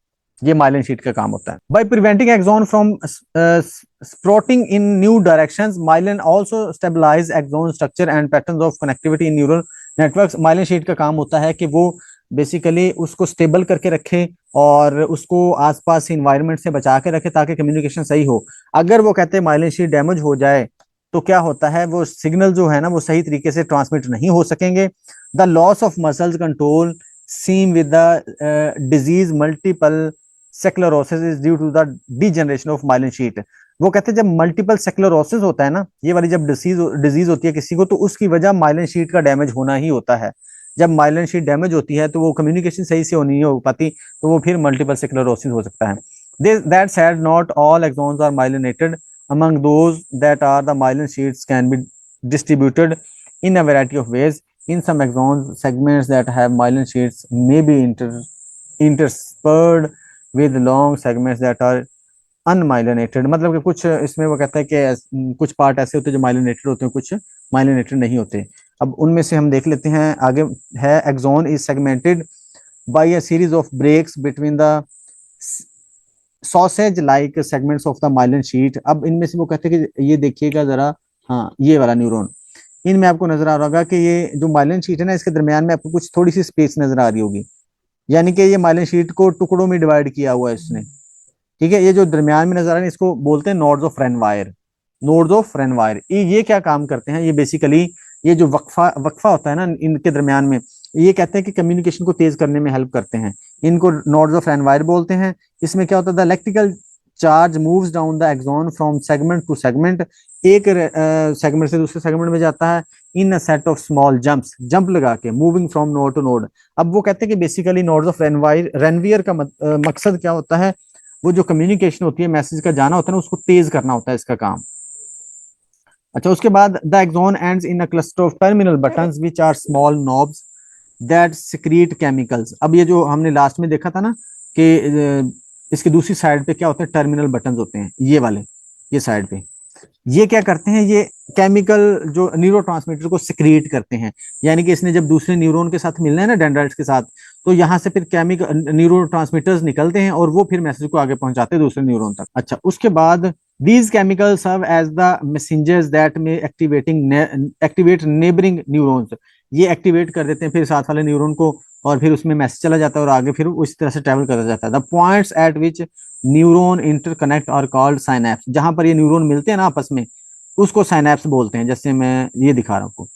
ये माइलिन शीट का काम होता है। By preventing axon from sprouting in new directions, myelin also stabilise axon structure and patterns of connectivity in neural networks. Myelin sheath का काम होता है कि वो बेसिकली उसको स्टेबल करके रखे और उसको आसपास इन्वायरमेंट से बचा के रखे ताकि कम्युनिकेशन सही हो। अगर वो कहते हैं माइलिन शीट डैमेज हो जाए तो क्या होता है, वो सिग्नल जो है ना वो सही तरीके से ट्रांसमिट नहीं हो सकेंगे। The loss of muscles control seen with the disease multiple sclerosis is due to the degeneration of myelin sheath. वो कहते हैं जब मल्टीपल सेक्लरोसिस होता है ना, ये वाली जब डिजीज होती है किसी को, तो उसकी वजह माइलिन शीट का डैमेज होना ही होता है। जब माइलिन शीट डैमेज होती है तो वो कम्युनिकेशन सही से नहीं हो पाती, तो वो फिर मल्टीपल सेक्लरोसिस हो सकता है। That said not all axons are myelinated, among those that are the myelin sheets can be distributed in a variety of ways. In some axons, segments that have myelin sheets may be interspersed with long segments that are unmyelinated। मतलब कि कुछ इसमें वो कहता है कि कुछ part ऐसे होते हैं जो माइलिनेटेड होते हैं, कुछ माइलिनेटेड नहीं होते। अब उनमें से हम देख लेते हैं आगे। है axon is segmented by a series of breaks between the sausage like segments of the myelin sheath. अब इनमें से वो कहते हैं कि ये देखिएगा जरा, हाँ ये वाला न्यूरॉन, इनमें आपको नजर आ रहा होगा कि ये जो माइलिन शीट है ना, इसके दरमियान में आपको कुछ थोड़ी सी स्पेस नजर आ रही होगी, यानी कि ये माइलिन शीट को टुकड़ों में डिवाइड किया हुआ है इसने। ठीक है, ये जो दरमियान में नजर आ रहा है इसको बोलते हैं नोड्स ऑफ रेनवायर। नोड्स ऑफ रेनवायर ये क्या काम करते हैं? ये बेसिकली ये जो वक्फा वक्फा होता है ना इनके दरमियान में, ये कहते हैं कि कम्युनिकेशन को तेज करने में हेल्प करते हैं। इनको नोड्स ऑफ रेनवायर बोलते हैं। इसमें क्या होता है? The electrical charge moves down the axon from segment to segment, एक सेगमेंट से दूसरे सेगमेंट में जाता है in a set of small jumps, jump लगा के, moving from node to node. अब वो कहते हैं कि बेसिकली नोड्स ऑफ रेनवियर का मकसद क्या होता है? वो जो कम्युनिकेशन होती है, मैसेज का जाना होता है ना, उसको तेज करना होता है इसका काम। अच्छा, उसके बाद the axon ends in a cluster of terminal buttons which are small knobs that secrete chemicals. अब ये जो हमने लास्ट में देखा था ना कि इसकी दूसरी साइड पे क्या होता है? टर्मिनल बटन्स होते हैं ये वाले, ये साइड पे। ये क्या करते हैं? ये केमिकल जो न्यूरोट्रांसमीटर को सिक्रिएट करते हैं, यानी कि इसने जब दूसरे न्यूरॉन के साथ मिलना है ना, डेंड्राइट्स के साथ, तो यहाँ से फिर केमिकल न्यूरोट्रांसमीटर्स निकलते हैं और वो फिर मैसेज को आगे पहुंचाते हैं दूसरे न्यूरॉन तक। अच्छा, उसके बाद these chemicals serve as the messengers that may activate neighboring neurons। ये एक्टिवेट कर देते हैं फिर साथ वाले न्यूरॉन को, और फिर उसमें मैसेज चला जाता है और आगे फिर उस तरह से ट्रेवल करता जाता है। The points at which neuron interconnect are called synapses. जहां पर ये न्यूरॉन मिलते हैं ना आपस में, उसको साइनैप्स बोलते हैं। जैसे मैं ये दिखा रहा हूँ आपको,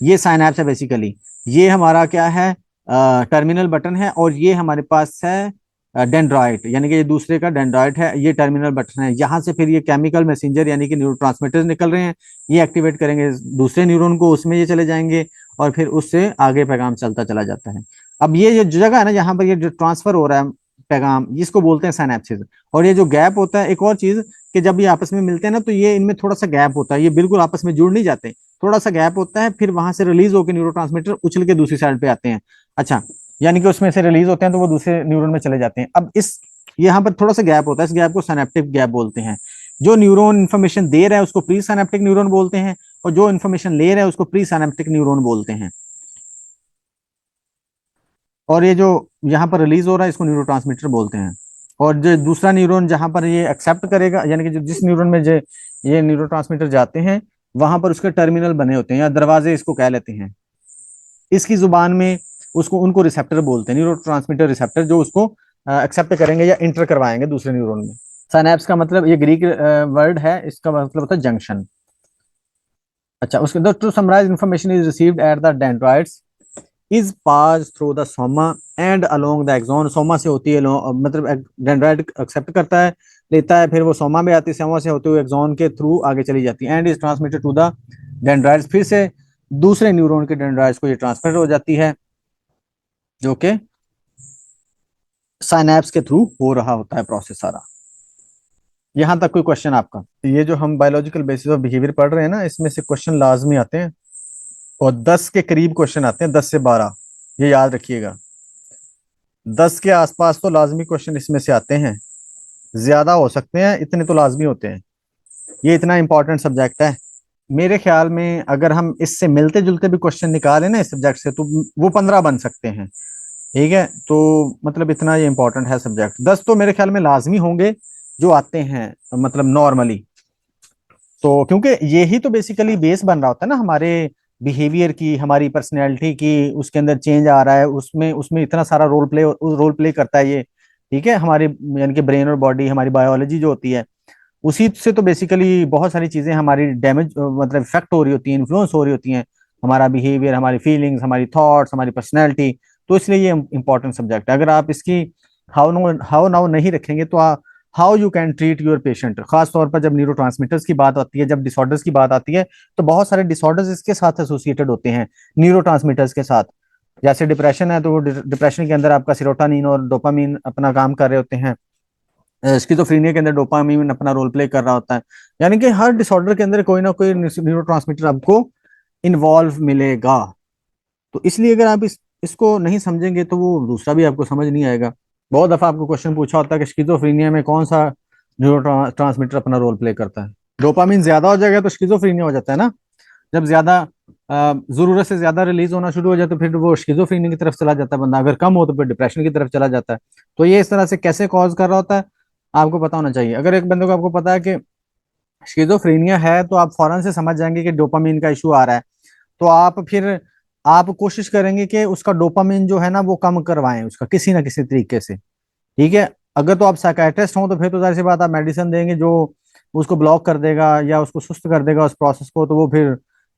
ये साइनैप्स है बेसिकली। ये हमारा क्या है? टर्मिनल बटन है, और ये हमारे पास है डेंड्राइट, यानी कि ये दूसरे का डेंड्राइट है, ये टर्मिनल बटन है। यहाँ से फिर ये केमिकल मैसेंजर यानी कि न्यूरोट्रांसमीटर्स निकल रहे हैं, ये एक्टिवेट करेंगे दूसरे न्यूरॉन को, उसमें ये चले जाएंगे और फिर उससे आगे पैगाम चलता चला जाता है। अब ये जो जगह है ना जहाँ पर ये जो ट्रांसफर हो रहा है पैगाम, इसको बोलते हैं साइनेप्सिस। और ये जो गैप होता है, एक और चीज कि जब ये आपस में मिलते हैं ना, तो ये इनमें थोड़ा सा गैप होता है, ये बिल्कुल आपस में जुड़ नहीं जाते, थोड़ा सा गैप होता है, फिर वहां से रिलीज होकर न्यूरोट्रांसमीटर उछल के दूसरी साइड पे आते हैं। अच्छा, यानी कि उसमें से रिलीज होते हैं तो वो दूसरे न्यूरॉन में चले जाते हैं। अब इस यहाँ पर थोड़ा सा गैप होता है, इस गैप को साइनेप्टिक गैप बोलते हैं। जो न्यूरॉन इन्फॉर्मेशन दे रहा है उसको प्री साइनेप्टिक न्यूरॉन बोलते हैं, और जो इन्फॉर्मेशन ले रहा है उसको प्री साइनेप्टिक न्यूरॉन बोलते हैं। और ये जो यहाँ पर रिलीज हो रहा है इसको न्यूरोट्रांसमीटर बोलते हैं। और जो दूसरा न्यूरॉन जहां पर ये एक्सेप्ट करेगा, यानी कि जो जिस न्यूरॉन में जो ये न्यूरोट्रांसमीटर जाते हैं, वहां पर उसके टर्मिनल बने होते हैं या दरवाजे इसको कह लेते हैं इसकी जुबान में। उसको उनको रिसेप्टर बोलते हैं, न्यूरोट्रांसमीटर रिसेप्टर, जो उसको एक्सेप्ट करेंगे या इंटर करवाएंगे दूसरे न्यूरॉन में। साइनेप्स का मतलब ये ग्रीक वर्ड है, इसका मतलब होता है जंक्शन। अच्छा, उसके to summarise information is received at the dendrites is pass through the soma and along the axon. Soma से होती है, मतलब डेंड्राइट एक्सेप्ट करता है, लेता है, फिर वो सोमा में आती है, सोमा से होते हुए एक्सॉन के थ्रू आगे चली जाती है, and is transmitted to the dendrites. फिर से दूसरे न्यूरॉन के डेंड्राइट्स को ये ट्रांसफर हो जाती है, जो कि साइनैप्स के थ्रू हो रहा होता है प्रोसेस सारा। यहां तक कोई क्वेश्चन आपका? ये जो हम बायोलॉजिकल बेसिस ऑफ बिहेवियर पढ़ रहे हैं ना, इसमें से क्वेश्चन लाजमी आते हैं, और 10 के करीब क्वेश्चन आते हैं, 10 से 12, ये याद रखिएगा। 10 के आसपास तो लाजमी क्वेश्चन इसमें से आते हैं, ज्यादा हो सकते हैं, इतने तो लाजमी होते हैं। ये इतना इंपॉर्टेंट सब्जेक्ट है। मेरे ख्याल में अगर हम इससे मिलते जुलते भी क्वेश्चन निकालें ना इस सब्जेक्ट से, तो वो 15 बन सकते हैं। ठीक है, तो मतलब इतना ये इंपॉर्टेंट है सब्जेक्ट। 10 तो मेरे ख्याल में लाजमी होंगे जो आते हैं, मतलब नॉर्मली। तो क्योंकि यही तो बेसिकली बेस बन रहा होता है ना हमारे बिहेवियर की, हमारी पर्सनैलिटी की, उसके अंदर चेंज आ रहा है, उसमें उसमें इतना सारा रोल प्ले करता है ये। ठीक है, हमारी यानी कि ब्रेन और बॉडी, हमारी बायोलॉजी जो होती है, उसी से तो बेसिकली बहुत सारी चीजें हमारी डैमेज, मतलब इफेक्ट हो रही होती हैं, इन्फ्लुएंस हो रही होती हैं। हमारा बिहेवियर, हमारी फीलिंग्स, हमारी थॉट्स, हमारी पर्सनैलिटी। तो इसलिए ये इंपॉर्टेंट सब्जेक्ट है। अगर आप इसकी हाउ नाउ नहीं रखेंगे तो how you can treat your patient, खास तौर पर जब न्यूरोट्रांसमीटर्स की बात आती है, जब डिसऑर्डर्स की बात आती है, तो बहुत सारे डिसऑर्डर्स इसके साथ एसोसिएटेड होते हैं, न्यूरोट्रांसमीटर्स के साथ। जैसे डिप्रेशन है, तो डिप्रेशन के अंदर आपका सीरोटोनिन और डोपामीन अपना काम कर रहे होते हैं। स्किज़ोफ्रेनिया के अंदर डोपामीन अपना रोल प्ले कर रहा होता है। यानी कि हर डिसऑर्डर के अंदर कोई ना कोई न्यूरोट्रांसमीटर आपको इन्वॉल्व मिलेगा। तो इसलिए अगर आप इसको नहीं समझेंगे तो वो दूसरा भी आपको समझ नहीं आएगा। बहुत दफा आपको क्वेश्चन पूछा होता है कि स्किज़ोफ्रेनिया में कौन सा न्यूरो ट्रांसमीटर अपना रोल प्ले करता है। डोपामिन ज्यादा हो जाएगा तो स्किज़ोफ्रेनिया हो जाता है ना। जब ज्यादा जरूरत से ज्यादा रिलीज होना शुरू हो जाए तो फिर वो स्किज़ोफ्रेनिया की तरफ चला जाता है बंदा, अगर कम हो तो फिर डिप्रेशन की तरफ चला जाता है। तो ये इस तरह से कैसे कॉज कर रहा होता है आपको पता होना चाहिए। अगर एक बंदे को आपको पता है कि स्किज़ोफ्रेनिया है, तो आप फौरन से समझ जाएंगे कि डोपामिन का इशू आ रहा है। तो आप कोशिश करेंगे कि उसका डोपामिन जो है ना वो कम करवाएं उसका किसी ना किसी तरीके से। ठीक है, अगर तो आप साइकाइट्रिस्ट हो तो फिर तो जाहिर सी बात आप मेडिसिन देंगे जो उसको ब्लॉक कर देगा या उसको सुस्त कर देगा उस प्रोसेस को, तो वो फिर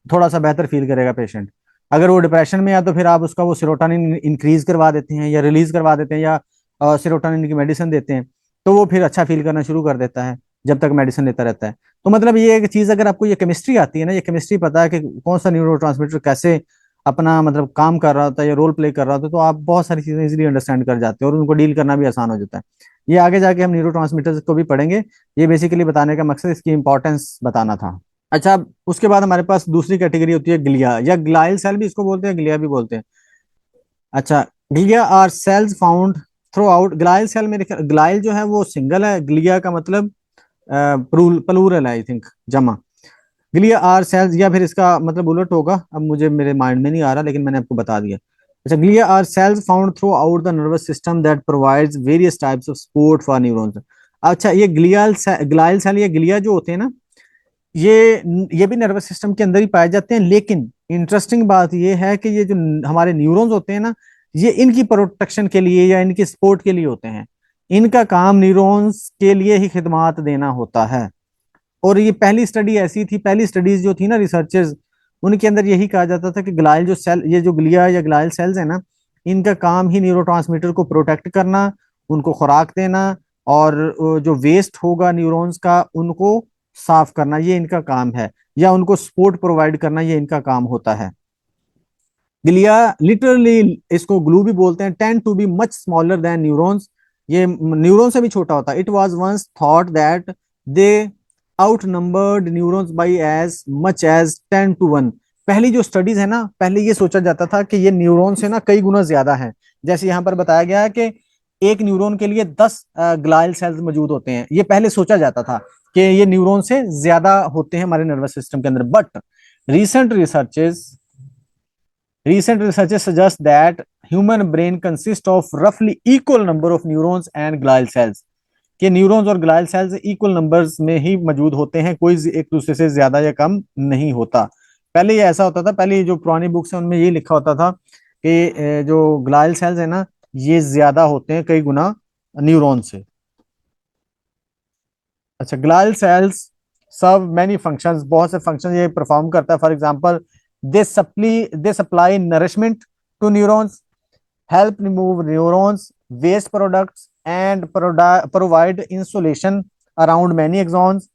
थोड़ा सा बेहतर फील करेगा पेशेंट। अगर वो डिप्रेशन में है तो फिर आप उसका वो सेरोटोनिन इंक्रीज करवा देते हैं या रिलीज करवा देते हैं, या सेरोटोनिन की मेडिसिन देते हैं, तो वो फिर अच्छा फील करना शुरू कर देता है जब तक मेडिसिन लेता रहता है। तो मतलब ये एक चीज, अगर आपको ये केमिस्ट्री आती है ना, ये केमिस्ट्री पता है कि कौन सा न्यूरो कैसे अपना मतलब काम कर रहा होता है या रोल प्ले कर रहा होता है, तो आप बहुत सारी चीजें इजीली अंडरस्टैंड कर जाते हैं और उनको डील करना भी आसान हो जाता है। ये आगे जाके हम न्यूरो को भी पढ़ेंगे। ये बेसिकली बताने का मकसद इसकी इंपॉर्टेंस बताना था। अच्छा, उसके बाद हमारे पास दूसरी कैटेगरी होती है ग्लिया, या ग्लाइल सेल भी इसको बोलते हैं, ग्लिया भी बोलते हैं। अच्छा, glia are cells found throughout. Glial cell, मेरे ग्लाइल जो है वो सिंगल है, ग्लिया का मतलब प्लूरल है आई थिंक, जमा। ग्लिया आर सेल्स, या फिर इसका मतलब उलट होगा, अब मुझे मेरे माइंड में नहीं आ रहा, लेकिन मैंने आपको बता दिया। अच्छा, glia are cells found throughout the nervous system that provides various types of support for neurons. अच्छा, ये ग्लियल सेल, ये ग्लिया जो होते हैं ना, ये भी नर्वस सिस्टम के अंदर ही पाए जाते हैं। लेकिन इंटरेस्टिंग बात ये है कि ये जो हमारे न्यूरॉन्स होते हैं ना, ये इनकी प्रोटेक्शन के लिए या इनकी सपोर्ट के लिए होते हैं। इनका काम न्यूरॉन्स के लिए ही खिदमात देना होता है। और ये पहली स्टडी ऐसी थी, पहली स्टडीज जो थी ना रिसर्चर्स, उनके अंदर यही कहा जाता था कि ग्लाइल जो सेल, ये जो ग्लिया या ग्लाइल सेल्स है ना, इनका काम ही न्यूरोट्रांसमीटर को प्रोटेक्ट करना, उनको खुराक देना, और जो वेस्ट होगा न्यूरॉन्स का उनको साफ करना, ये इनका काम है, या उनको सपोर्ट प्रोवाइड करना, ये इनका काम होता है। ग्लिया लिटरली, इसको ग्लू भी बोलते हैं, tend to be much smaller than neurons. ये न्यूरॉन से भी छोटा होता है। It was once thought that they outnumbered neurons by as much as 10 to 1। पहली जो स्टडीज है ना, पहले ये सोचा जाता था कि ये न्यूरॉन से ना कई गुना ज्यादा है। जैसे यहाँ पर बताया गया है कि एक न्यूरॉन के लिए 10 ग्लाइल सेल्स मौजूद होते हैं। ये पहले सोचा जाता था कि ये न्यूरॉन से ज्यादा होते हैं हमारे नर्वस सिस्टम के अंदर। But recent researches recent researches suggest that human brain consists of roughly equal number of neurons and glial cells। कि न्यूरॉन्स और ग्लाइल सेल्स इक्वल नंबर्स में ही मौजूद होते हैं, कोई एक दूसरे से ज्यादा या कम नहीं होता। पहले ये ऐसा होता था, पहले जो पुरानी बुक्स है उनमें ये लिखा होता था कि जो ग्लाइल सेल्स है ना, ये ज्यादा होते हैं कई गुना न्यूरॉन से। अच्छा, ग्लाइल सेल्स सर्व मैनी फंक्शंस, बहुत से फंक्शन ये परफॉर्म करता है। For example, they supply nourishment to neurons, help remove neurons waste products, and provide insulation around many axons.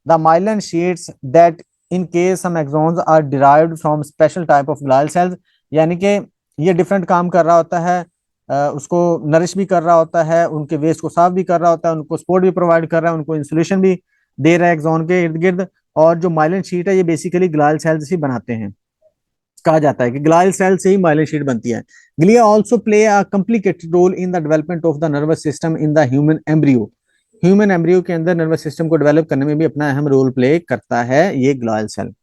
The myelin sheets that in case some axons are derived from special type of glial cells, यानी कि ये different काम कर रहा होता है, उसको nourish भी कर रहा होता है, उनके वेस्ट को साफ भी कर रहा होता है, उनको सपोर्ट भी प्रोवाइड कर रहा है, उनको इंसुलेशन भी दे रहा है एक्सॉन के इर्द गिर्द। और जो माइलिन शीट है ये बेसिकली ग्लाइल सेल्स ही बनाते हैं। कहा जाता है कि ग्लाइल सेल से ही माइलिन शीट बनती है। Glia also play a complicated role in the development of the nervous system in the human embryo. Human embryo के अंदर नर्वस सिस्टम को डेवलप करने में भी अपना अहम रोल प्ले करता है ये ग्लाइल सेल।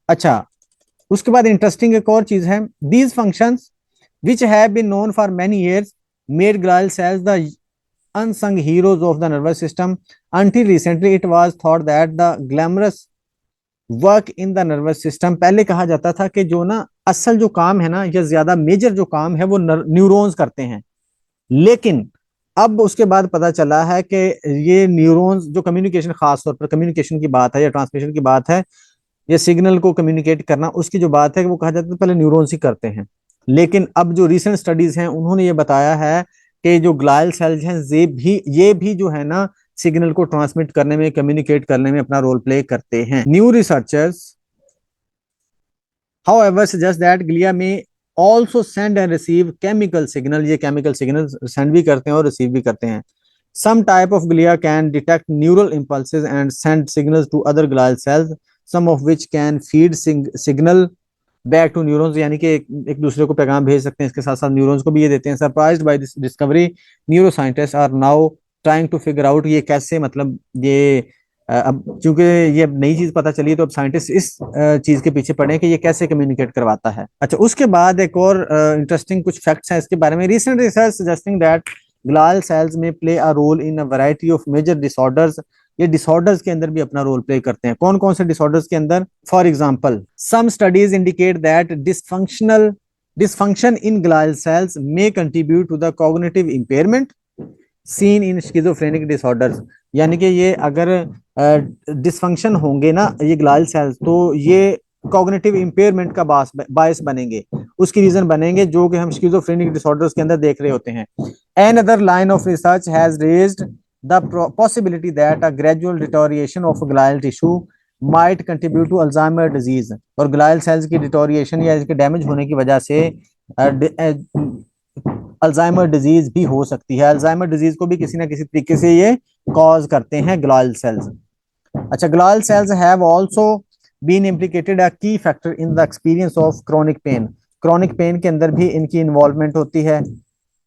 अच्छा, उसके बाद इंटरेस्टिंग एक और चीज है, these functions which have been known for many years made glial cells the unsung heroes of the nervous system. Until recently it was thought that the glamorous work in the nervous system, पहले कहा जाता था कि जो ना असल जो काम है ना या ज्यादा मेजर जो काम है वो न्यूरॉन्स करते हैं। लेकिन अब उसके बाद पता चला है कि ये न्यूरॉन्स जो कम्युनिकेशन, खास तौर पर कम्युनिकेशन की बात है या ट्रांसमिशन की बात है या सिग्नल को कम्युनिकेट करना, उसकी जो बात है वो कहा जाता है पहले न्यूरॉन्स ही करते हैं। लेकिन अब जो रिसेंट स्टडीज हैं उन्होंने ये बताया है कि जो ग्लायल सेल्स हैं ये भी जो है ना सिग्नल को ट्रांसमिट करने में, कम्युनिकेट करने में अपना रोल प्ले करते हैं। New researchers however suggest that glia may also send and receive chemical signal, ये chemical signal send भी करते हैं और receive भी करते हैं। some type of glia can detect neural impulses and send signals to other glial cells, some of which can feed signal back to neurons, यानी कि एक दूसरे को पैगाम भेज सकते हैं, इसके साथ साथ न्यूरॉन्स को भी ये देते हैं। Surprised by this discovery neuroscientist are now trying to figure out ये कैसे, मतलब ये अब चूंकि ये अब नई चीज पता चली है तो अब साइंटिस्ट इस चीज के पीछे पड़े कि ये कैसे कम्युनिकेट करवाता है। अच्छा, उसके बाद एक और इंटरेस्टिंग कुछ फैक्ट्स हैं इसके बारे में। Recent research suggesting that glial cells may play a role in a variety of major disorders, ये डिसऑर्डर्स के अंदर भी अपना रोल प्ले करते हैं। कौन कौन से डिसऑर्डर्स के अंदर? For example some studies indicate that dysfunction in glial cells may contribute to the cognitive impairment seen in schizophrenic disorders, यानी कि ये अगर डिसफंक्शन होंगे ना ये ग्लायल सेल्स तो ये कॉग्निटिव इंपेयरमेंट का बायस बनेंगे, उसकी रीजन बनेंगे जो कि हम स्किज़ोफ्रेनिक डिसऑर्डर्स के अंदर देख रहे होते हैं। Another line of research has raised the possibility that a gradual deterioration of glial tissue might contribute to Alzheimer disease, और ग्लायल सेल्स की डिटोरिएशन या इसके डैमेज होने की वजह से अल्जाइमर डिजीज भी हो सकती है। अल्जाइमर डिजीज को भी किसी ना किसी तरीके से ये कॉज करते हैं ग्लायल सेल्स। अच्छा, glial cells have also been implicated a key factor in the experience of chronic pain, chronic pain के अंदर भी इनकी इन्वॉल्वमेंट होती है।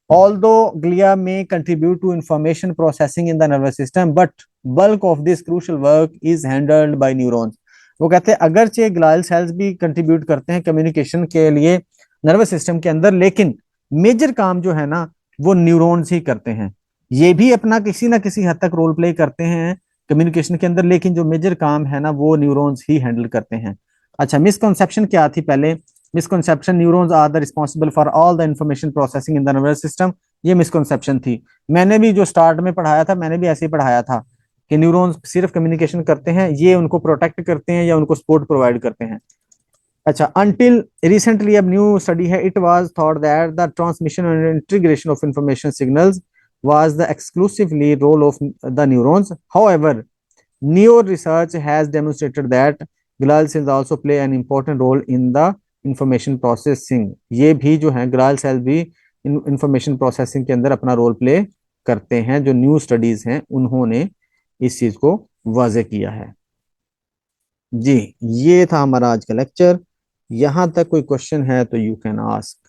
Although glia may contribute to information processing in the nervous system, but bulk of this crucial work is handled by neurons. वो कहते हैं अगरचे ग्लायल सेल्स भी कंट्रीब्यूट करते हैं कम्युनिकेशन के लिए नर्वस सिस्टम के अंदर, लेकिन मेजर काम जो है ना वो न्यूरॉन्स ही करते हैं। ये भी अपना किसी ना किसी हद तक रोल प्ले करते हैं कम्युनिकेशन के अंदर, लेकिन जो मेजर काम है ना वो न्यूरॉन्स ही हैंडल करते हैं। अच्छा, मिसकंसेप्शन क्या थी पहले? Misconception neurons are the responsible for all the information processing in the nervous system, ये मिसकंसेप्शन थी। मैंने भी जो स्टार्ट में पढ़ाया था मैंने भी ऐसे ही पढ़ाया था कि न्यूरॉन्स सिर्फ कम्युनिकेशन करते हैं, ये उनको प्रोटेक्ट करते हैं या उनको सपोर्ट प्रोवाइड करते हैं। अच्छा, अनटिल रिसेंटली अब न्यू स्टडी है, it was thought that the transmission and integration of information signals was the exclusively role of the neurons. However, new research has demonstrated that glial cells also play an important role in the information processing. ये भी जो है glial cell भी information processing के अंदर अपना role play करते हैं। जो न्यू स्टडीज हैं उन्होंने इस चीज को वाजे किया है। जी, ये था हमारा आज का लेक्चर। यहां तक कोई क्वेश्चन है तो यू कैन आस्क।